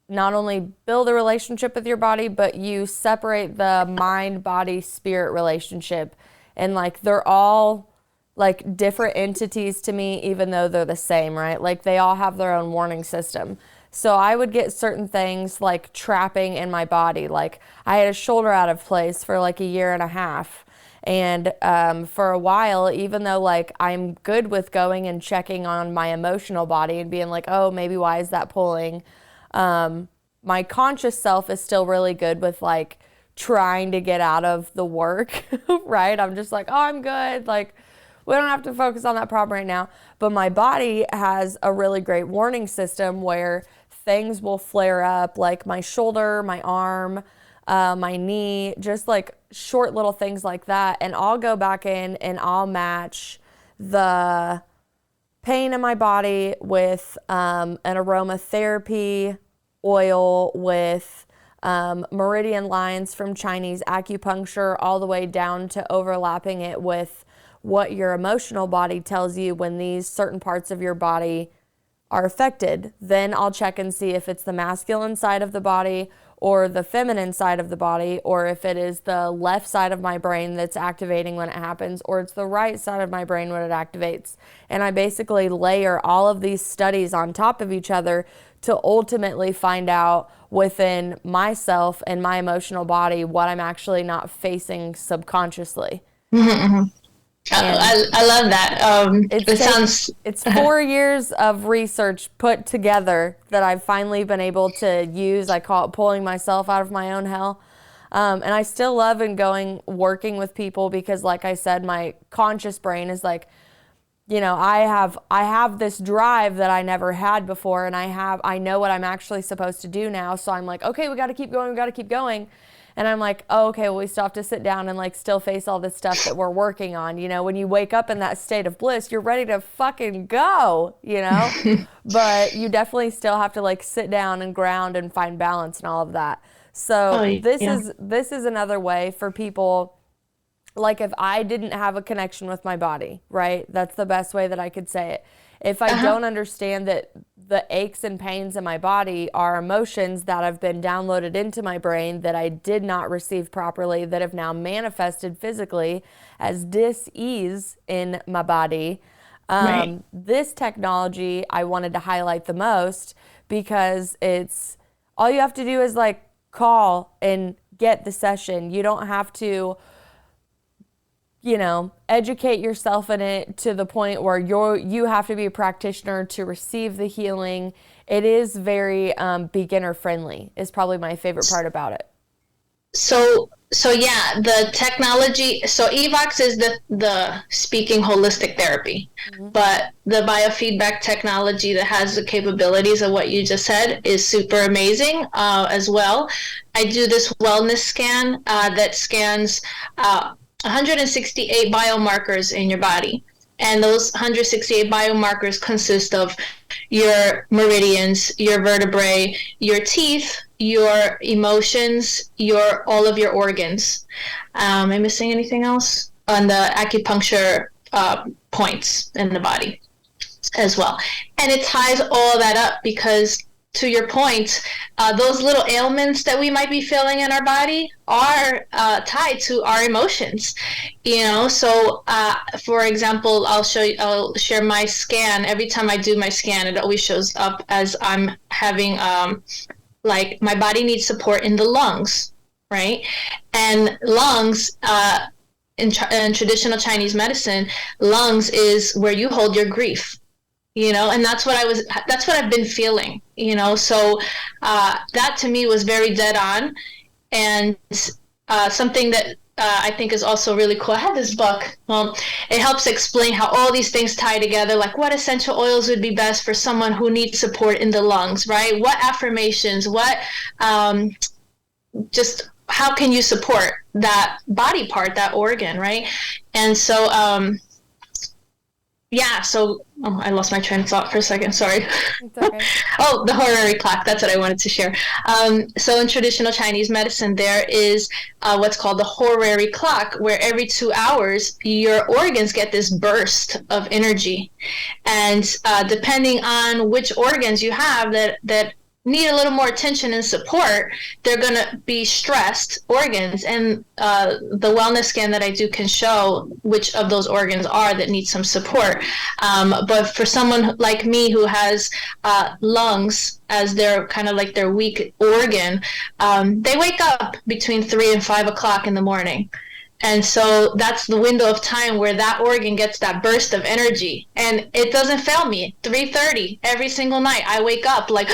not only build a relationship with your body, but you separate the mind, body, spirit relationship. And like they're all like different entities to me, even though they're the same, right? Like they all have their own warning system. So I would get certain things like trapping in my body. Like I had a shoulder out of place for like a year and a half. And for a while, even though like I'm good with going and checking on my emotional body and being like, oh, maybe why is that pulling? My conscious self is still really good with like trying to get out of the work, right? I'm just like, oh, I'm good. Like, we don't have to focus on that problem right now. But my body has a really great warning system where things will flare up, like my shoulder, my arm, my knee, just like short little things like that. And I'll go back in and I'll match the pain in my body with an aromatherapy oil, with meridian lines from Chinese acupuncture, all the way down to overlapping it with what your emotional body tells you when these certain parts of your body are affected. Then I'll check and see if it's the masculine side of the body or the feminine side of the body, or if it is the left side of my brain that's activating when it happens, or it's the right side of my brain when it activates. And I basically layer all of these studies on top of each other to ultimately find out within myself and my emotional body what I'm actually not facing subconsciously. Mm-hmm. I love that. It's 4 years of research put together that I've finally been able to use. I call it pulling myself out of my own hell. And I still love working with people because, like I said, my conscious brain is like, I have this drive that I never had before, and I know what I'm actually supposed to do now. So I'm like, okay, we got to keep going. And I'm like, oh, okay, well, we still have to sit down and like still face all this stuff that we're working on. When you wake up in that state of bliss, you're ready to fucking go, but you definitely still have to like sit down and ground and find balance and all of that. So this is another way for people. Like if I didn't have a connection with my body, right? That's the best way that I could say it. If I don't understand that the aches and pains in my body are emotions that have been downloaded into my brain that I did not receive properly, that have now manifested physically as dis-ease in my body. This technology I wanted to highlight the most because it's all you have to do is like call and get the session. You don't have to educate yourself in it to the point where you have to be a practitioner to receive the healing. It is very beginner friendly is probably my favorite part about it. So yeah, the technology, so EVOX is the speaking holistic therapy, but the biofeedback technology that has the capabilities of what you just said is super amazing as well. I do this wellness scan that scans 168 biomarkers in your body. And those 168 biomarkers consist of your meridians, your vertebrae, your teeth, your emotions, all of your organs. Am I missing anything else? On the acupuncture points in the body as well. And it ties all that up because, to your point, those little ailments that we might be feeling in our body are tied to our emotions, So, for example, I'll share my scan. Every time I do my scan, it always shows up as I'm having, like, my body needs support in the lungs, right? And lungs, in traditional Chinese medicine, lungs is where you hold your grief. And that's what I've been feeling, so that to me was very dead on. And something that I think is also really cool. I have this book. It helps explain how all these things tie together, like what essential oils would be best for someone who needs support in the lungs, right? What affirmations, just how can you support that body part, that organ, right? And so, I lost my train of thought for a second. Sorry. It's okay. The horary clock. That's what I wanted to share. So in traditional Chinese medicine, there is what's called the horary clock, where every 2 hours, your organs get this burst of energy. And depending on which organs you have that need a little more attention and support, they're going to be stressed organs. And the wellness scan that I do can show which of those organs are that need some support. But for someone like me who has lungs as their kind of like their weak organ, they wake up between 3 and 5 o'clock in the morning. And so that's the window of time where that organ gets that burst of energy. And it doesn't fail me. 3:30 every single night, I wake up like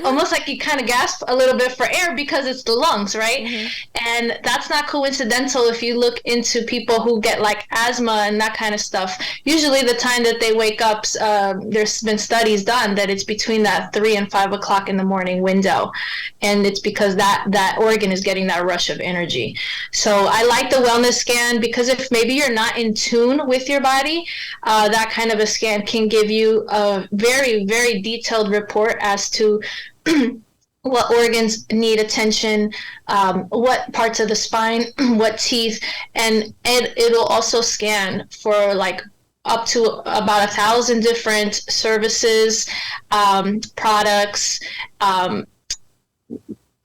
almost like you kind of gasp a little bit for air because it's the lungs, right? Mm-hmm. And that's not coincidental. If you look into people who get like asthma and that kind of stuff, usually the time that they wake up, there's been studies done that it's between that 3 and 5 o'clock in the morning window. And it's because that organ is getting that rush of energy. So I like the wellness scan because if maybe you're not in tune with your body, that kind of a scan can give you a very, very detailed report as to what organs need attention, what parts of the spine, what teeth, and it'll also scan for like up to about 1,000 different services, products,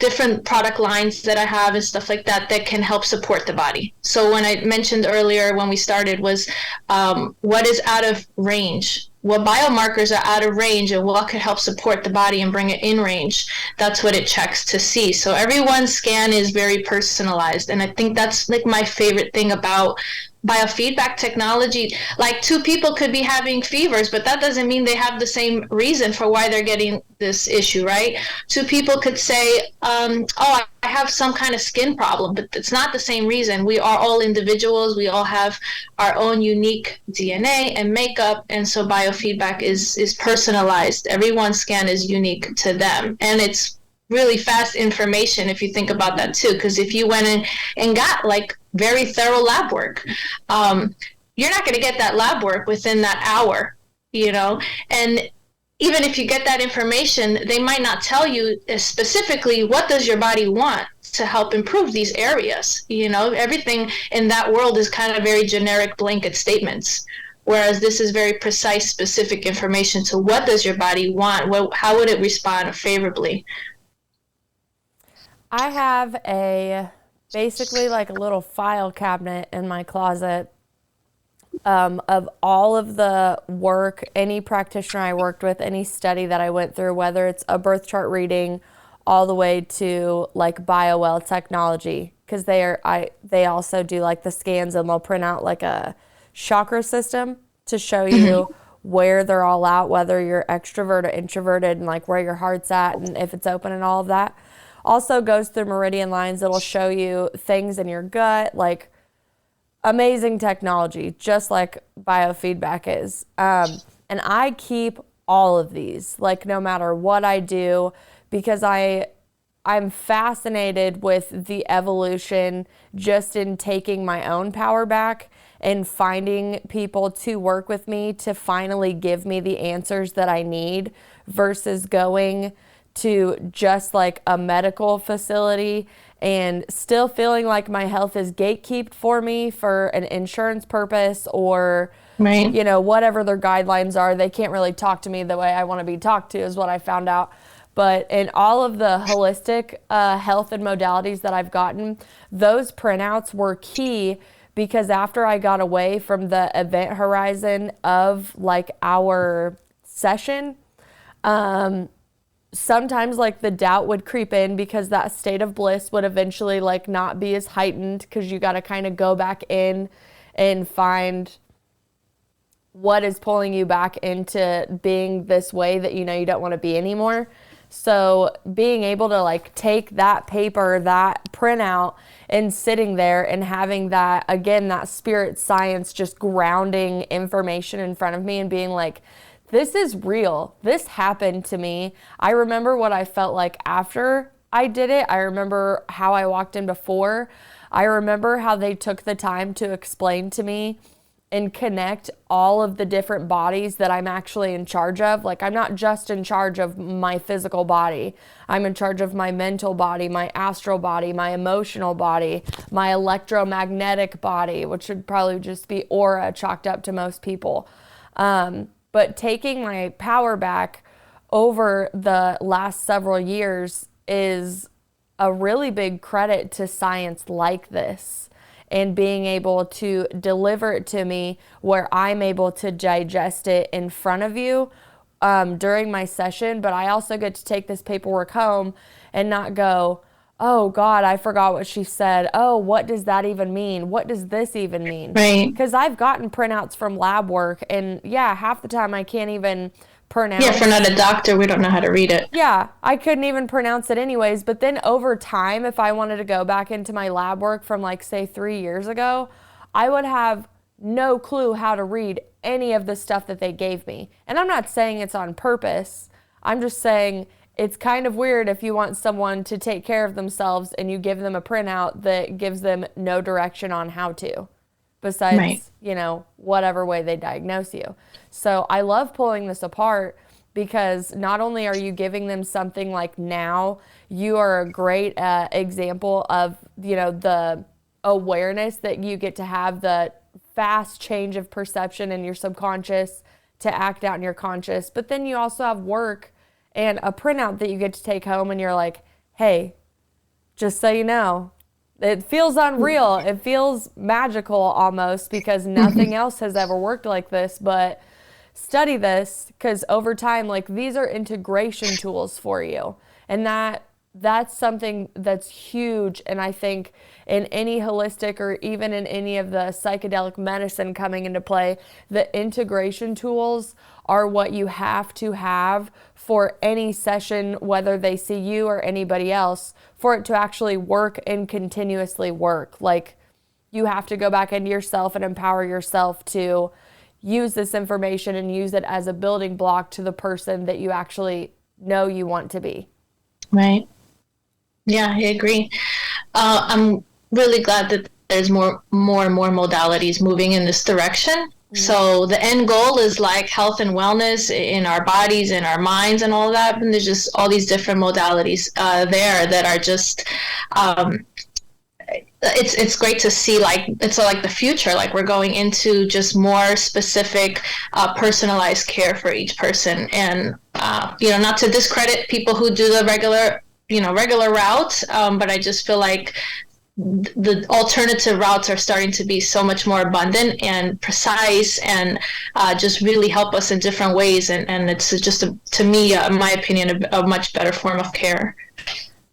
different product lines that I have and stuff like that can help support the body. So when I mentioned earlier when we started was what is out of range what biomarkers are out of range and what could help support the body and bring it in range. That's what it checks to see. So everyone's scan is very personalized. And I think that's like my favorite thing about biofeedback technology. Like two people could be having fevers, but that doesn't mean they have the same reason for why they're getting this issue, right? Two people could say, oh, I have some kind of skin problem, but it's not the same reason. We are all individuals. We all have our own unique DNA and makeup. And so biofeedback is personalized. Everyone's scan is unique to them. And it's really fast information if you think about that too, because if you went in and got like very thorough lab work, you're not going to get that lab work within that hour, and even if you get that information, they might not tell you specifically what does your body want to help improve these areas. Everything in that world is kind of very generic blanket statements, whereas this is very precise, specific information to what does your body want, how would it respond favorably. I have basically like a little file cabinet in my closet of all of the work, any practitioner I worked with, any study that I went through, whether it's a birth chart reading all the way to like BioWell technology, because they also do like the scans, and they'll print out like a chakra system to show you where they're all at, whether you're extrovert or introverted, and like where your heart's at and if it's open and all of that. Also goes through meridian lines. It'll show you things in your gut, like amazing technology, just like biofeedback is. And I keep all of these, like no matter what I do, because I'm fascinated with the evolution just in taking my own power back and finding people to work with me to finally give me the answers that I need versus going to just like a medical facility and still feeling like my health is gatekept for me for an insurance purpose or, right, whatever their guidelines are. They can't really talk to me the way I want to be talked to is what I found out. But in all of the holistic health and modalities that I've gotten, those printouts were key, because after I got away from the event horizon of like our session, sometimes like the doubt would creep in, because that state of bliss would eventually like not be as heightened, because you got to kind of go back in and find what is pulling you back into being this way that you don't want to be anymore. So being able to like take that paper, that printout, and sitting there and having that, again, that spirit science just grounding information in front of me and being like, this is real. This happened to me. I remember what I felt like after I did it. I remember how I walked in before. I remember how they took the time to explain to me and connect all of the different bodies that I'm actually in charge of. Like, I'm not just in charge of my physical body. I'm in charge of my mental body, my astral body, my emotional body, my electromagnetic body, which would probably just be aura chalked up to most people. But taking my power back over the last several years is a really big credit to science like this, and being able to deliver it to me where I'm able to digest it in front of you during my session. But I also get to take this paperwork home and not go, oh God, I forgot what she said. Oh, what does that even mean? What does this even mean? Right. Because I've gotten printouts from lab work, and yeah, half the time I can't even pronounce. Yeah, if we're not a doctor, we don't know how to read it. Yeah, I couldn't even pronounce it anyways. But then over time, if I wanted to go back into my lab work from like, say, 3 years ago, I would have no clue how to read any of the stuff that they gave me. And I'm not saying it's on purpose. I'm just saying it's kind of weird if you want someone to take care of themselves and you give them a printout that gives them no direction on how to, besides, right, whatever way they diagnose you. So I love pulling this apart, because not only are you giving them something like now, you are a great example of, the awareness that you get to have, the fast change of perception in your subconscious to act out in your conscious. But then you also have work and a printout that you get to take home, and you're like, hey, just so you know, it feels unreal. It feels magical almost, because nothing else has ever worked like this. But study this, because over time, like, these are integration tools for you. And that's something that's huge. And I think in any holistic or even in any of the psychedelic medicine coming into play, the integration tools are what you have to have for any session, whether they see you or anybody else, for it to actually work and continuously work. Like, you have to go back into yourself and empower yourself to use this information and use it as a building block to the person that you actually know you want to be. Right. Yeah, I agree. I'm really glad that there's more and more modalities moving in this direction. Mm-hmm. So the end goal is like health and wellness in our bodies, in our minds, and all of that. And there's just all these different modalities there that are just. It's great to see, like, it's like the future, like we're going into just more specific personalized care for each person. And not to discredit people who do the regular route, but I just feel like the alternative routes are starting to be so much more abundant and precise, and just really help us in different ways, and it's just to me, in my opinion, a much better form of care.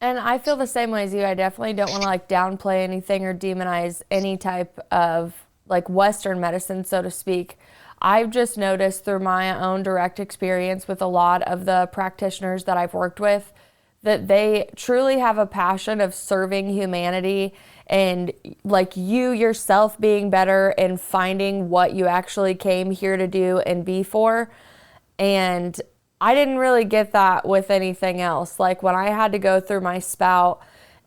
And I feel the same way as you. I definitely don't want to like downplay anything or demonize any type of like Western medicine, so to speak. I've just noticed through my own direct experience with a lot of the practitioners that I've worked with that they truly have a passion of serving humanity, and like you yourself being better and finding what you actually came here to do and be for. And I didn't really get that with anything else. Like when I had to go through my spout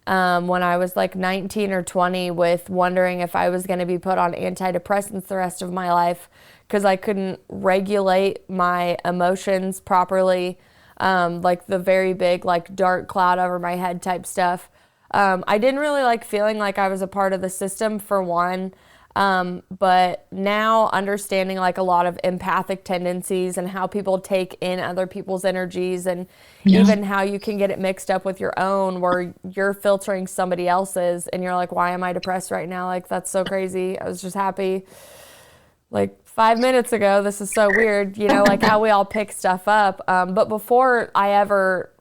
when I was like 19 or 20 with wondering if I was going to be put on antidepressants the rest of my life because I couldn't regulate my emotions properly, like the very big like dark cloud over my head type stuff. I didn't really like feeling like I was a part of the system, for one. But now understanding like a lot of empathic tendencies and how people take in other people's energies, and even how you can get it mixed up with your own, where you're filtering somebody else's and you're like, why am I depressed right now? Like, that's so crazy. I was just happy like 5 minutes ago. This is so weird, like how we all pick stuff up. But before I ever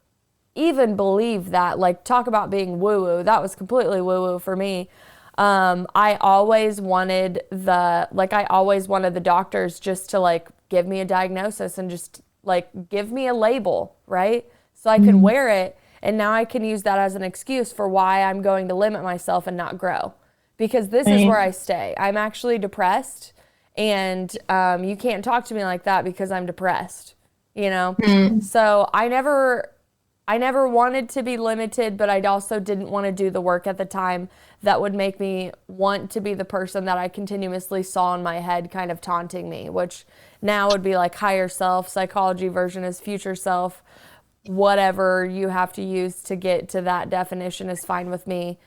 even believed that, like, talk about being woo-woo, that was completely woo-woo for me. I always wanted the doctors just to like give me a diagnosis and just like give me a label, right? So I could wear it, and now I can use that as an excuse for why I'm going to limit myself and not grow, because this is where I stay. I'm actually depressed, and you can't talk to me like that because I'm depressed, So I never wanted to be limited, but I also didn't want to do the work at the time that would make me want to be the person that I continuously saw in my head kind of taunting me, which now would be like higher self. Psychology version is future self. Whatever you have to use to get to that definition is fine with me.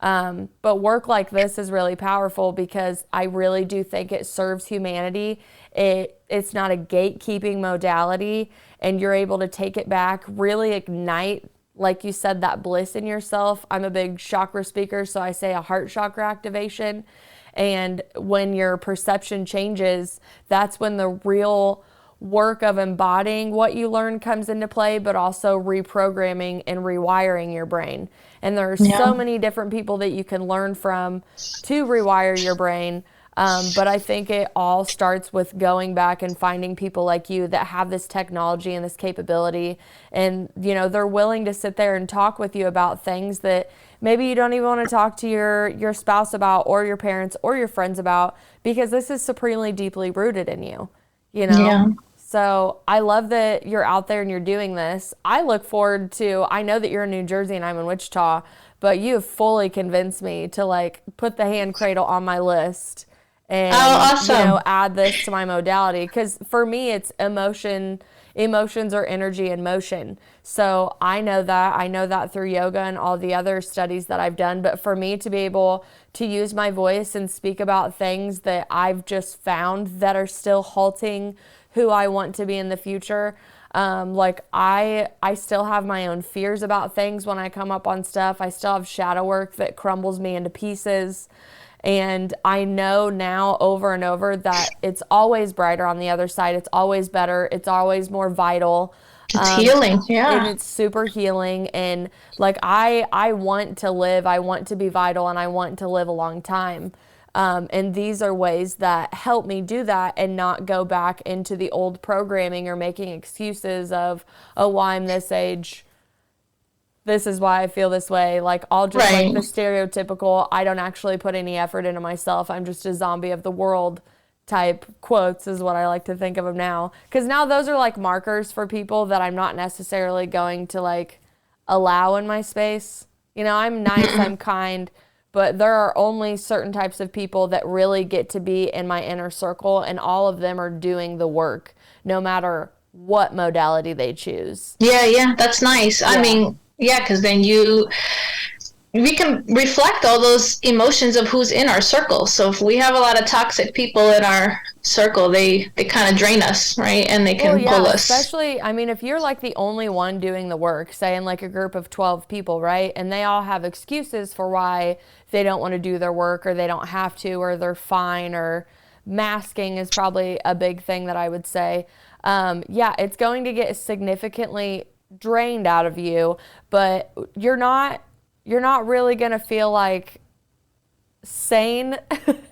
But work like this is really powerful because I really do think it serves humanity. It's not a gatekeeping modality, and you're able to take it back, really ignite, like you said, that bliss in yourself. I'm a big chakra speaker, so I say a heart chakra activation. And when your perception changes, that's when the real work of embodying what you learn comes into play, but also reprogramming and rewiring your brain. And there are so many different people that you can learn from to rewire your brain. But I think it all starts with going back and finding people like you that have this technology and this capability. And, they're willing to sit there and talk with you about things that maybe you don't even want to talk to your spouse about, or your parents or your friends about, because this is supremely deeply rooted in you, Yeah. So I love that you're out there and you're doing this. I look forward to, I know that you're in New Jersey and I'm in Wichita, but you have fully convinced me to like put the hand cradle on my list and awesome. Add this to my modality, because for me it's emotions are energy in motion. So I know that through yoga and all the other studies that I've done. But for me to be able to use my voice and speak about things that I've just found that are still halting who I want to be in the future, like I still have my own fears about things when I come up on stuff. I still have shadow work that crumbles me into pieces. And I know now over and over that it's always brighter on the other side. It's always better. It's always more vital. It's healing. Yeah. And it's super healing. And like, I want to live, I want to be vital, and I want to live a long time. And these are ways that help me do that and not go back into the old programming or making excuses of, oh, well, I'm this age, this is why I feel this way. Like, all just like the stereotypical, I don't actually put any effort into myself, I'm just a zombie of the world type quotes is what I like to think of them now. Because now those are like markers for people that I'm not necessarily going to like allow in my space. You know, I'm nice, I'm kind, but there are only certain types of people that really get to be in my inner circle, and all of them are doing the work, no matter what modality they choose. Yeah, that's nice. Yeah. I mean, yeah, because then we can reflect all those emotions of who's in our circle. So if we have a lot of toxic people in our circle, they kind of drain us, right? And they can pull us. Especially, I mean, if you're like the only one doing the work, say in like a group of 12 people, right? And they all have excuses for why they don't want to do their work, or they don't have to, or they're fine, or masking is probably a big thing that I would say. It's going to get significantly drained out of you, but you're not really going to feel like sane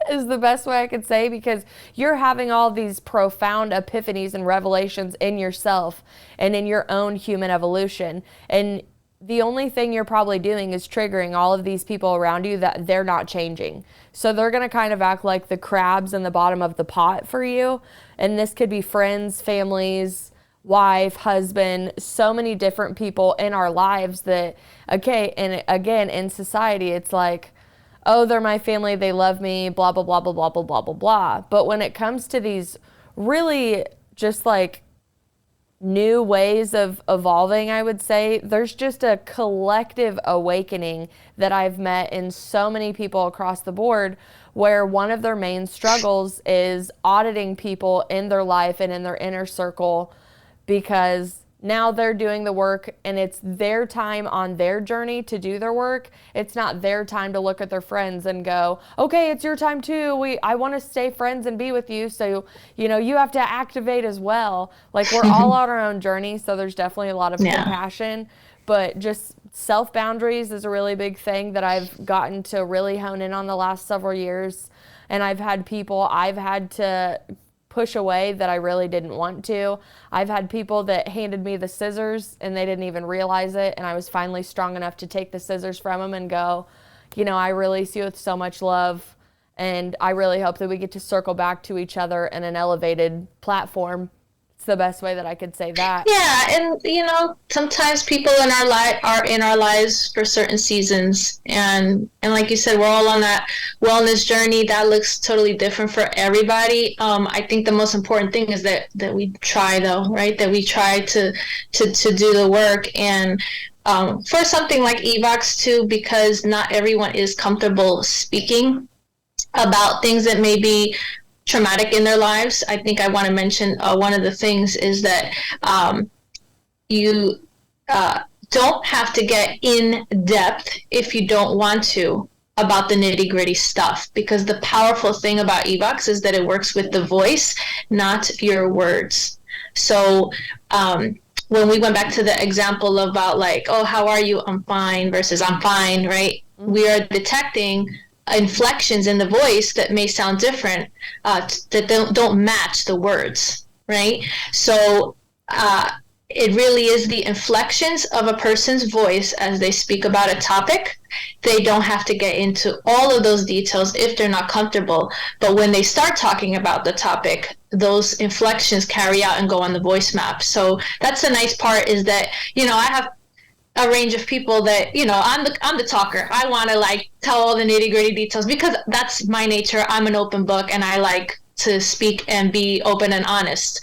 is the best way I could say, because you're having all these profound epiphanies and revelations in yourself and in your own human evolution. And the only thing you're probably doing is triggering all of these people around you that they're not changing. So they're going to kind of act like the crabs in the bottom of the pot for you. And this could be friends, families, wife, husband, so many different people in our lives that, okay, and again, in society, it's like, oh, they're my family, they love me, blah, blah, blah, blah, blah, blah, blah, blah, blah. But when it comes to these really just like new ways of evolving, I would say, there's just a collective awakening that I've met in so many people across the board, where one of their main struggles is auditing people in their life and in their inner circle, because now they're doing the work and it's their time on their journey to do their work. It's not their time to look at their friends and go, okay, it's your time too. I want to stay friends and be with you. So, you know, you have to activate as well. Like, we're all on our own journey. So there's definitely a lot of compassion, but just self-boundaries is a really big thing that I've gotten to really hone in on the last several years. And I've had people I've had to push away that I really didn't want to. I've had people that handed me the scissors and they didn't even realize it, and I was finally strong enough to take the scissors from them and go, you know, I release you with so much love, and I really hope that we get to circle back to each other in an elevated platform. It's the best way that I could say that. Yeah, and you know, sometimes people in our are in our lives for certain seasons, and like you said, we're all on that wellness journey that looks totally different for everybody. I think the most important thing is that we try, though, right? That we try to do the work, and for something like Evox too, because not everyone is comfortable speaking about things that may be traumatic in their lives. I think I want to mention one of the things is that you don't have to get in depth if you don't want to about the nitty-gritty stuff, because the powerful thing about Evox is that it works with the voice, not your words. So when we went back to the example about like, oh, how are you? I'm fine versus I'm fine, right? We are detecting inflections in the voice that may sound different, that don't match the words, right? So it really is the inflections of a person's voice as they speak about a topic. They don't have to get into all of those details if they're not comfortable. But when they start talking about the topic, those inflections carry out and go on the voice map. So that's the nice part, is that, you know, I have a range of people that, you know, I'm the talker. I want to like tell all the nitty gritty details because that's my nature. I'm an open book and I like to speak and be open and honest.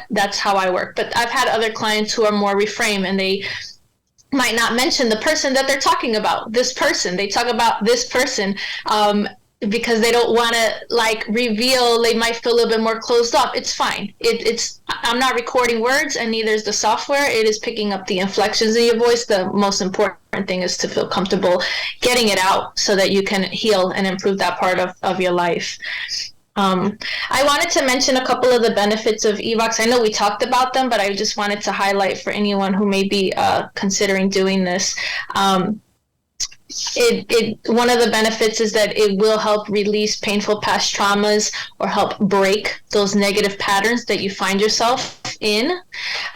That's how I work. But I've had other clients who are more reframed, and they might not mention the person that they're talking about. This person, they talk about this person. because they don't want to like reveal, they might feel a little bit more closed off. It's fine. I'm not recording words, and neither is the software. It is picking up the inflections in your voice. The most important thing is to feel comfortable getting it out so that you can heal and improve that part of your life. I wanted to mention a couple of the benefits of Evox. I know we talked about them, but I just wanted to highlight for anyone who may be considering doing this. One of the benefits is that it will help release painful past traumas or help break those negative patterns that you find yourself in.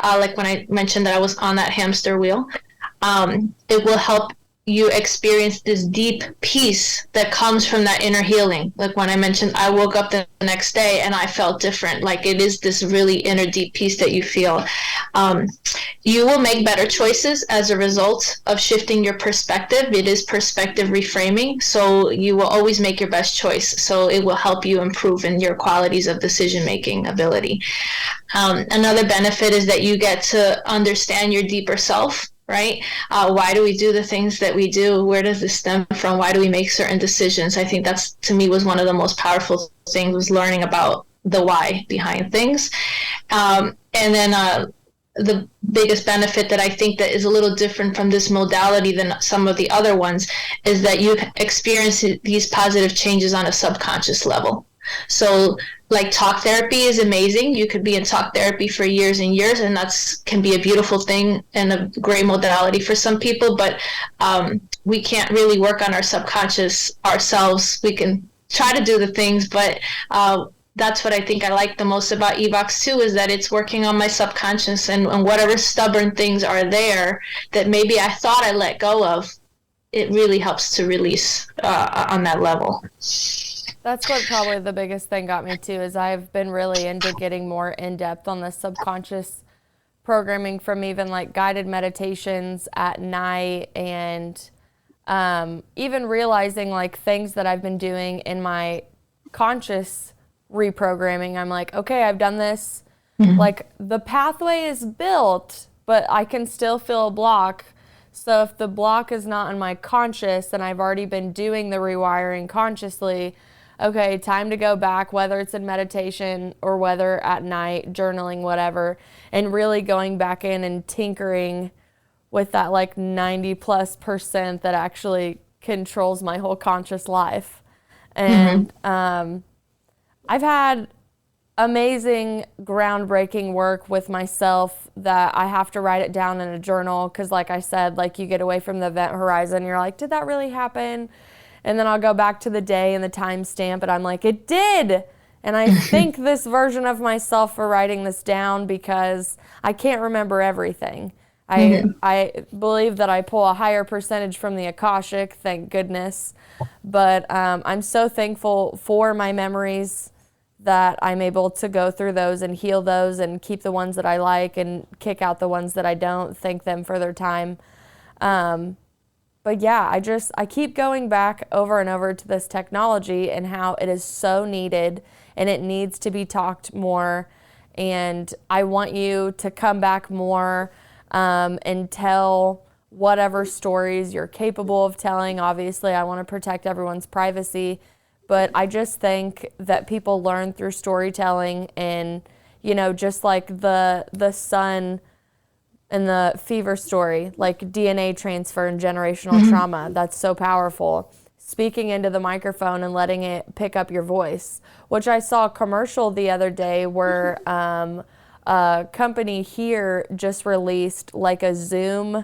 Like when I mentioned that I was on that hamster wheel. It will help you experience this deep peace that comes from that inner healing. Like when I mentioned, I woke up the next day and I felt different. Like it is this really inner deep peace that you feel. You will make better choices as a result of shifting your perspective. It is perspective reframing. So you will always make your best choice. So it will help you improve in your qualities of decision-making ability. Another benefit is that you get to understand your deeper self. Right? Why do we do the things that we do? Where does this stem from? Why do we make certain decisions? I think that's, to me, was one of the most powerful things, was learning about the why behind things. And then the biggest benefit that I think that is a little different from this modality than some of the other ones is that you experience these positive changes on a subconscious level. So like talk therapy is amazing. You could be in talk therapy for years and years, and can be a beautiful thing and a great modality for some people, but we can't really work on our subconscious ourselves. We can try to do the things, but that's what I think I like the most about Evox too, is that it's working on my subconscious and whatever stubborn things are there that maybe I thought I let go of, it really helps to release on that level. That's what probably the biggest thing got me too, is I've been really into getting more in depth on the subconscious programming, from even like guided meditations at night, and even realizing like things that I've been doing in my conscious reprogramming. I'm like, okay, I've done this. Mm-hmm. Like the pathway is built, but I can still feel a block. So if the block is not in my conscious and I've already been doing the rewiring consciously, okay, time to go back, whether it's in meditation or whether at night, journaling, whatever, and really going back in and tinkering with that like 90+% that actually controls my whole conscious life. And I've had amazing, groundbreaking work with myself that I have to write it down in a journal, because like I said, like you get away from the event horizon, you're like, did that really happen? And then I'll go back to the day and the timestamp, and I'm like, it did. And I thank this version of myself for writing this down, because I can't remember everything. I believe that I pull a higher percentage from the Akashic, thank goodness. But I'm so thankful for my memories that I'm able to go through those and heal those and keep the ones that I like and kick out the ones that I don't, thank them for their time. But yeah, I keep going back over and over to this technology and how it is so needed and it needs to be talked more. And I want you to come back more and tell whatever stories you're capable of telling. Obviously, I want to protect everyone's privacy, but I just think that people learn through storytelling, and, you know, just like the sun and the fever story, like DNA transfer and generational trauma, that's so powerful. Speaking into the microphone and letting it pick up your voice, which I saw a commercial the other day where a company here just released like a Zoom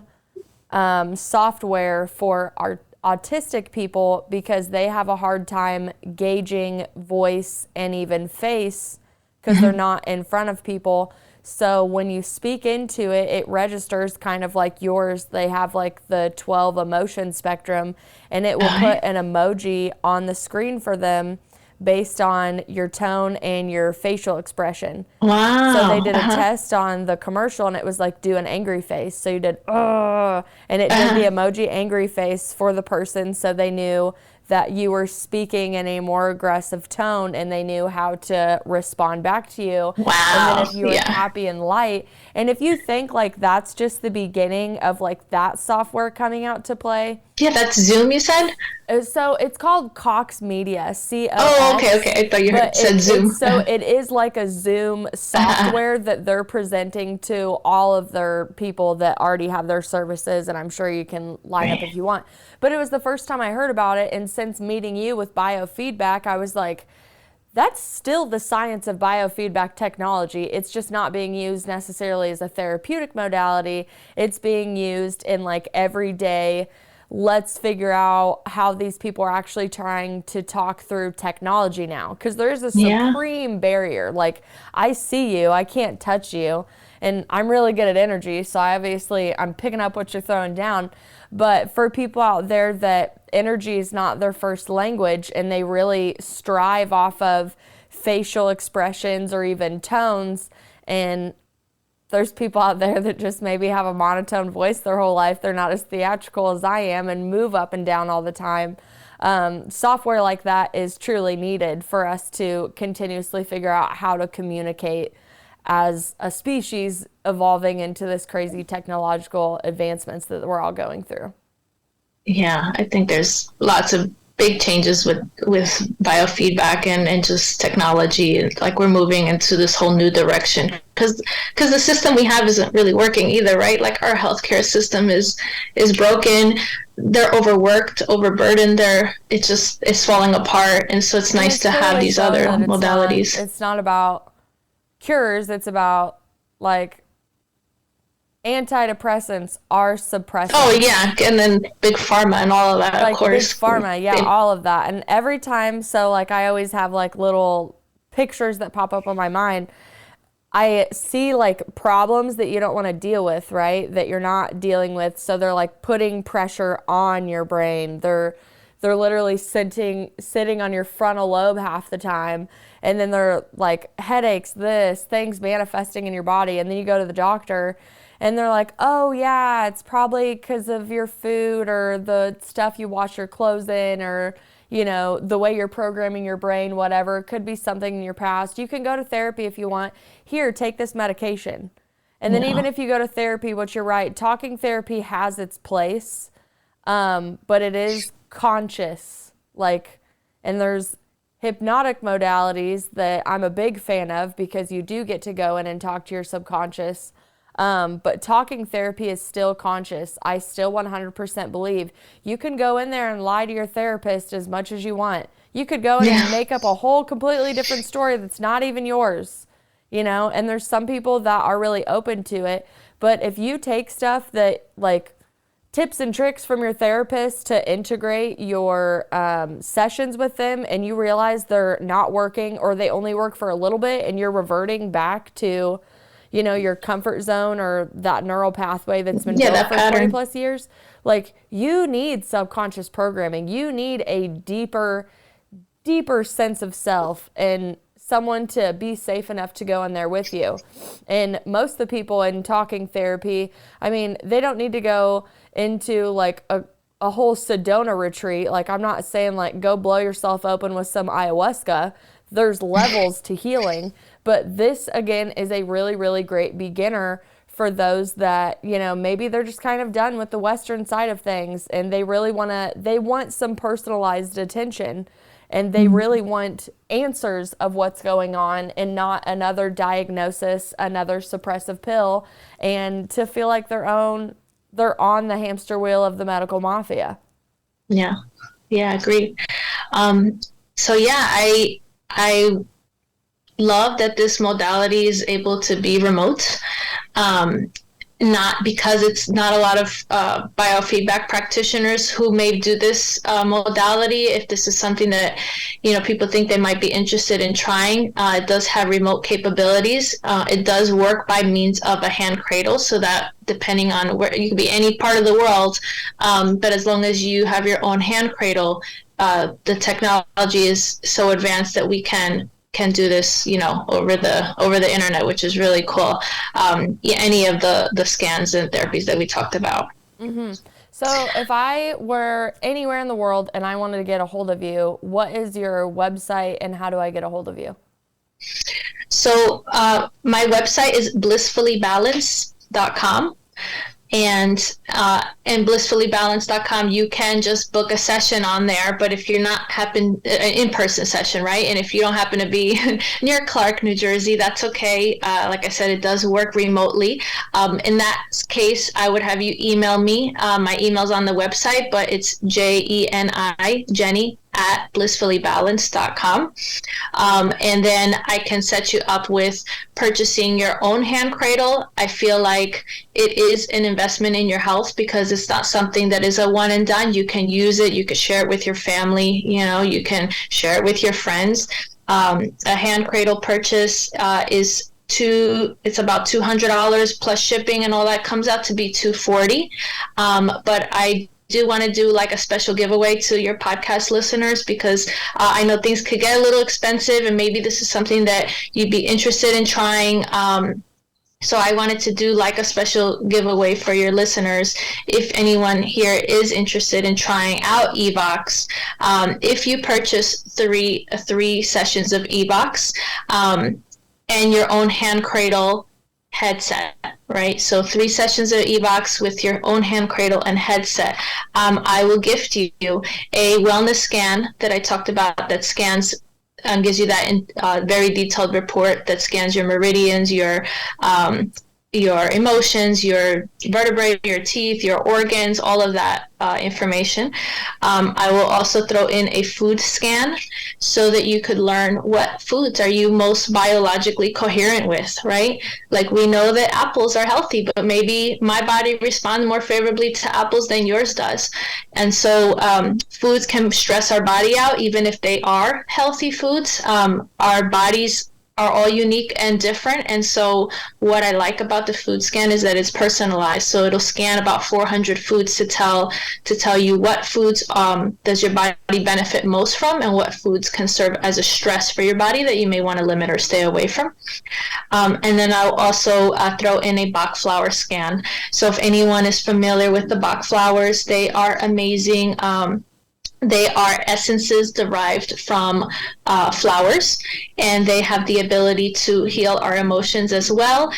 software for our autistic people, because they have a hard time gauging voice and even face because they're not in front of people. So when you speak into it, it registers kind of like yours. They have like the 12 emotion spectrum, and it will put an emoji on the screen for them based on your tone and your facial expression. Wow. So they did a test on the commercial, and it was like, do an angry face. So you did, and it did the emoji angry face for the person, so they knew that you were speaking in a more aggressive tone and they knew how to respond back to you. Wow. And then if you were happy and light. And if you think like that's just the beginning of like that software coming out to play. Yeah, that's Zoom, you said? So it's called Cox Media, COX. Oh, okay. I thought you said Zoom. So it is like a Zoom software that they're presenting to all of their people that already have their services, and I'm sure you can line up if you want. But it was the first time I heard about it, and since meeting you with biofeedback, I was like, that's still the science of biofeedback technology. It's just not being used necessarily as a therapeutic modality. It's being used in like everyday, let's figure out how these people are actually trying to talk through technology now. Because there's a supreme barrier. Like, I see you, I can't touch you, and I'm really good at energy, so I'm picking up what you're throwing down. But for people out there that energy is not their first language and they really strive off of facial expressions or even tones, and there's people out there that just maybe have a monotone voice their whole life. They're not as theatrical as I am and move up and down all the time. Software like that is truly needed for us to continuously figure out how to communicate as a species evolving into this crazy technological advancements that we're all going through. Yeah, I think there's lots of big changes with biofeedback and just technology. Like, we're moving into this whole new direction because the system we have isn't really working either, right? Like, our healthcare system is broken. They're overworked, overburdened. It's falling apart. And so it's nice to have these other modalities. It's not about cures. It's about like antidepressants are suppressants. Oh yeah, and then big pharma and all of that, like, of course. Big pharma, all of that. And every time, so like I always have like little pictures that pop up on my mind. I see like problems that you don't want to deal with, right? That you're not dealing with. So they're like putting pressure on your brain. They're literally sitting on your frontal lobe half the time. And then they're like headaches, things manifesting in your body. And then you go to the doctor and they're like, oh yeah, it's probably because of your food or the stuff you wash your clothes in, or, you know, the way you're programming your brain, whatever. It could be something in your past. You can go to therapy if you want. Here, take this medication. And then even if you go to therapy, which you're right, talking therapy has its place, but it is conscious. Like, and there's hypnotic modalities that I'm a big fan of because you do get to go in and talk to your subconscious. But talking therapy is still conscious. I still 100% believe you can go in there and lie to your therapist as much as you want. You could go in and make up a whole completely different story that's not even yours, you know, and there's some people that are really open to it. But if you take stuff that, like, tips and tricks from your therapist to integrate your sessions with them, and you realize they're not working or they only work for a little bit, and you're reverting back to, you know, your comfort zone or that neural pathway that's been built for 20 plus years, like, you need subconscious programming. You need a deeper sense of self and someone to be safe enough to go in there with you. And most of the people in talking therapy, I mean, they don't need to go into like a whole Sedona retreat. Like, I'm not saying like go blow yourself open with some ayahuasca. There's levels to healing, but this again is a really, really great beginner for those that, you know, maybe they're just kind of done with the Western side of things and they really want some personalized attention. And they really want answers of what's going on and not another diagnosis, another suppressive pill, and to feel like they're on the hamster wheel of the medical mafia. Yeah, agreed. So yeah, I love that this modality is able to be remote. Not because it's not a lot of biofeedback practitioners who may do this modality. If this is something that, you know, people think they might be interested in trying, it does have remote capabilities. It does work by means of a hand cradle, so that depending on where, you could be any part of the world, but as long as you have your own hand cradle, the technology is so advanced that we can do this, you know, over the internet, which is really cool. Any of the scans and therapies that we talked about. Mm-hmm. So if I were anywhere in the world and I wanted to get a hold of you, what is your website and how do I get a hold of you? So my website is blissfullybalance.com. And blissfullybalance.com, you can just book a session on there. But if you're not an in-person session, right? And if you don't happen to be near Clark, New Jersey, that's okay. Like I said, it does work remotely. In that case, I would have you email me. My email's on the website, but it's Jenny at blissfullybalance.com. And then I can set you up with purchasing your own hand cradle. I feel like it is an investment in your health because it's not something that is a one and done. You can use it. You can share it with your family. You can share it with your friends. A hand cradle purchase it's about $200 plus shipping and all that, comes out to be $240. But I do want to do like a special giveaway to your podcast listeners because I know things could get a little expensive and maybe this is something that you'd be interested in trying. So I wanted to do like a special giveaway for your listeners. If anyone here is interested in trying out eVox, if you purchase three sessions of eVox and your own hand cradle headset, right? So 3 sessions of eVox with your own hand cradle and headset. I will gift you a wellness scan that I talked about that scans gives you that very detailed report that scans your meridians, your emotions, your vertebrae, your teeth, your organs, all of that information. I will also throw in a food scan so that you could learn what foods are you most biologically coherent with, right? Like we know that apples are healthy, but maybe my body responds more favorably to apples than yours does. And so foods can stress our body out, even if they are healthy foods. Our bodies are all unique and different. And so what I like about the food scan is that it's personalized. So it'll scan about 400 foods to tell you what foods does your body benefit most from and what foods can serve as a stress for your body that you may want to limit or stay away from. And then I'll also throw in a Bach flower scan. So if anyone is familiar with the Bach flowers, they are amazing. They are essences derived from flowers, and they have the ability to heal our emotions as well,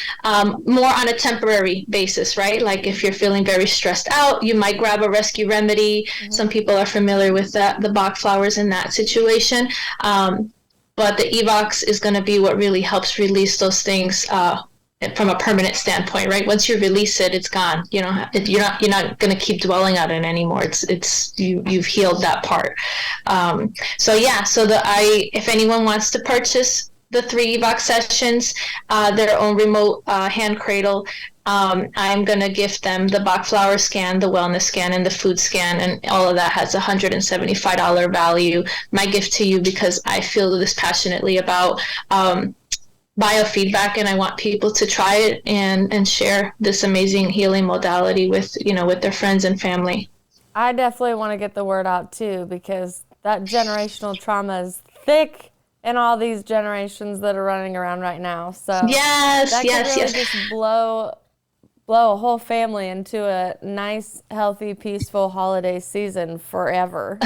more on a temporary basis, right? Like if you're feeling very stressed out, you might grab a rescue remedy. Mm-hmm. Some people are familiar with the Bach flowers in that situation. But the eVox is going to be what really helps release those things from a permanent standpoint, right? Once you release it, it's gone. You're not going to keep dwelling on it anymore. You've healed that part. If anyone wants to purchase the 3 eVox sessions, their own remote hand cradle, I'm going to gift them the Bach flower scan, the wellness scan, and the food scan, and all of that has $175 value. My gift to you, because I feel this passionately about biofeedback, and I want people to try it and share this amazing healing modality with their friends and family. I definitely want to get the word out too, because that generational trauma is thick in all these generations that are running around right now. So that could really just blow a whole family into a nice, healthy, peaceful holiday season forever.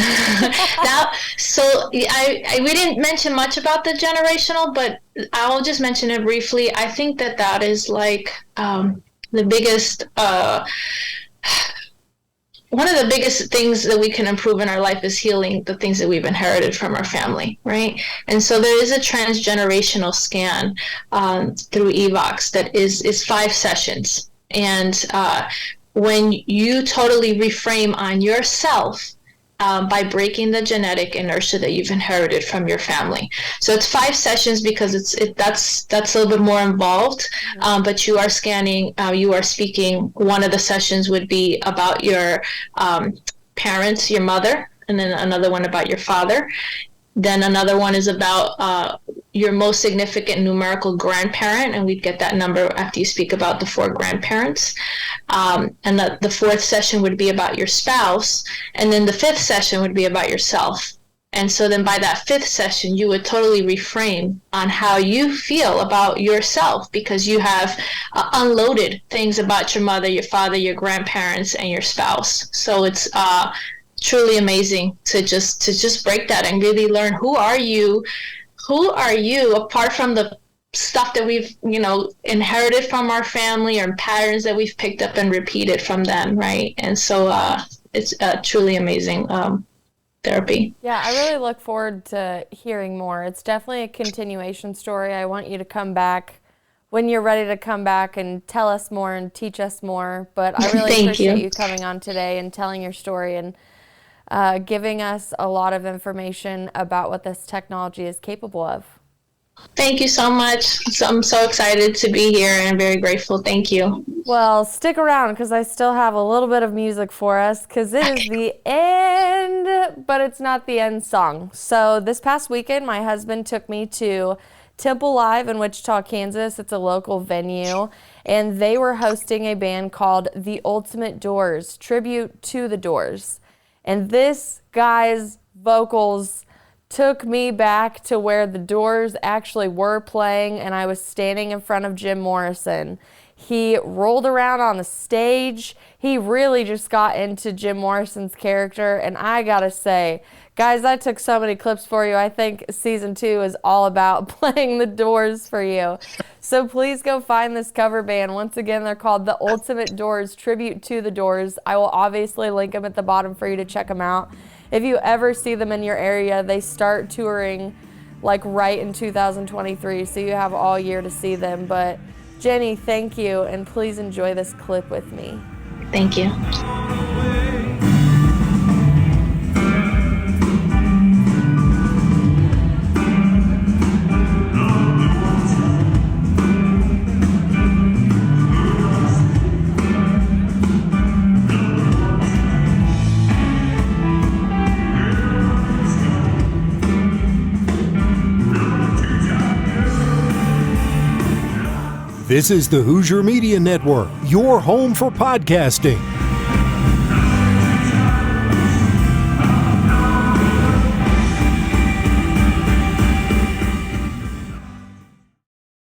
We didn't mention much about the generational, but I'll just mention it briefly. I think that is like the biggest, one of the biggest things that we can improve in our life is healing the things that we've inherited from our family, right? And so there is a transgenerational scan through eVox that is 5 sessions. And when you totally reframe on yourself by breaking the genetic inertia that you've inherited from your family. So it's 5 sessions because that's a little bit more involved, but you are scanning, you are speaking. One of the sessions would be about your parents, your mother, and then another one about your father. Then another one is about your most significant numerical grandparent, and we'd get that number after you speak about the 4 grandparents. And the 4th session would be about your spouse, and then the 5th session would be about yourself. And so then by that fifth session, you would totally reframe on how you feel about yourself, because you have unloaded things about your mother, your father, your grandparents, and your spouse. So it's truly amazing to just break that and really learn who are you apart from the stuff that we've inherited from our family, or patterns that we've picked up and repeated from them, right? And so it's truly amazing therapy. Yeah, I really look forward to hearing more. It's definitely a continuation story. I want you to come back when you're ready to come back and tell us more and teach us more. But I really appreciate you coming on today and telling your story and giving us a lot of information about what this technology is capable of. Thank you so much. I'm so excited to be here and very grateful. Thank you. Well, stick around because I still have a little bit of music for us, because it is the end, but it's not the end song. So this past weekend, my husband took me to Temple Live in Wichita, Kansas. It's a local venue, and they were hosting a band called The Ultimate Doors, tribute to the Doors. And this guy's vocals took me back to where the Doors actually were playing, and I was standing in front of Jim Morrison. He rolled around on the stage. He really just got into Jim Morrison's character, and I gotta say, guys, I took so many clips for you. I think season 2 is all about playing the Doors for you. So please go find this cover band. Once again, they're called The Ultimate Doors, tribute to the Doors. I will obviously link them at the bottom for you to check them out. If you ever see them in your area, they start touring like right in 2023, so you have all year to see them. But Jenny, thank you, and please enjoy this clip with me. Thank you. This is the Hoosier Media Network, your home for podcasting.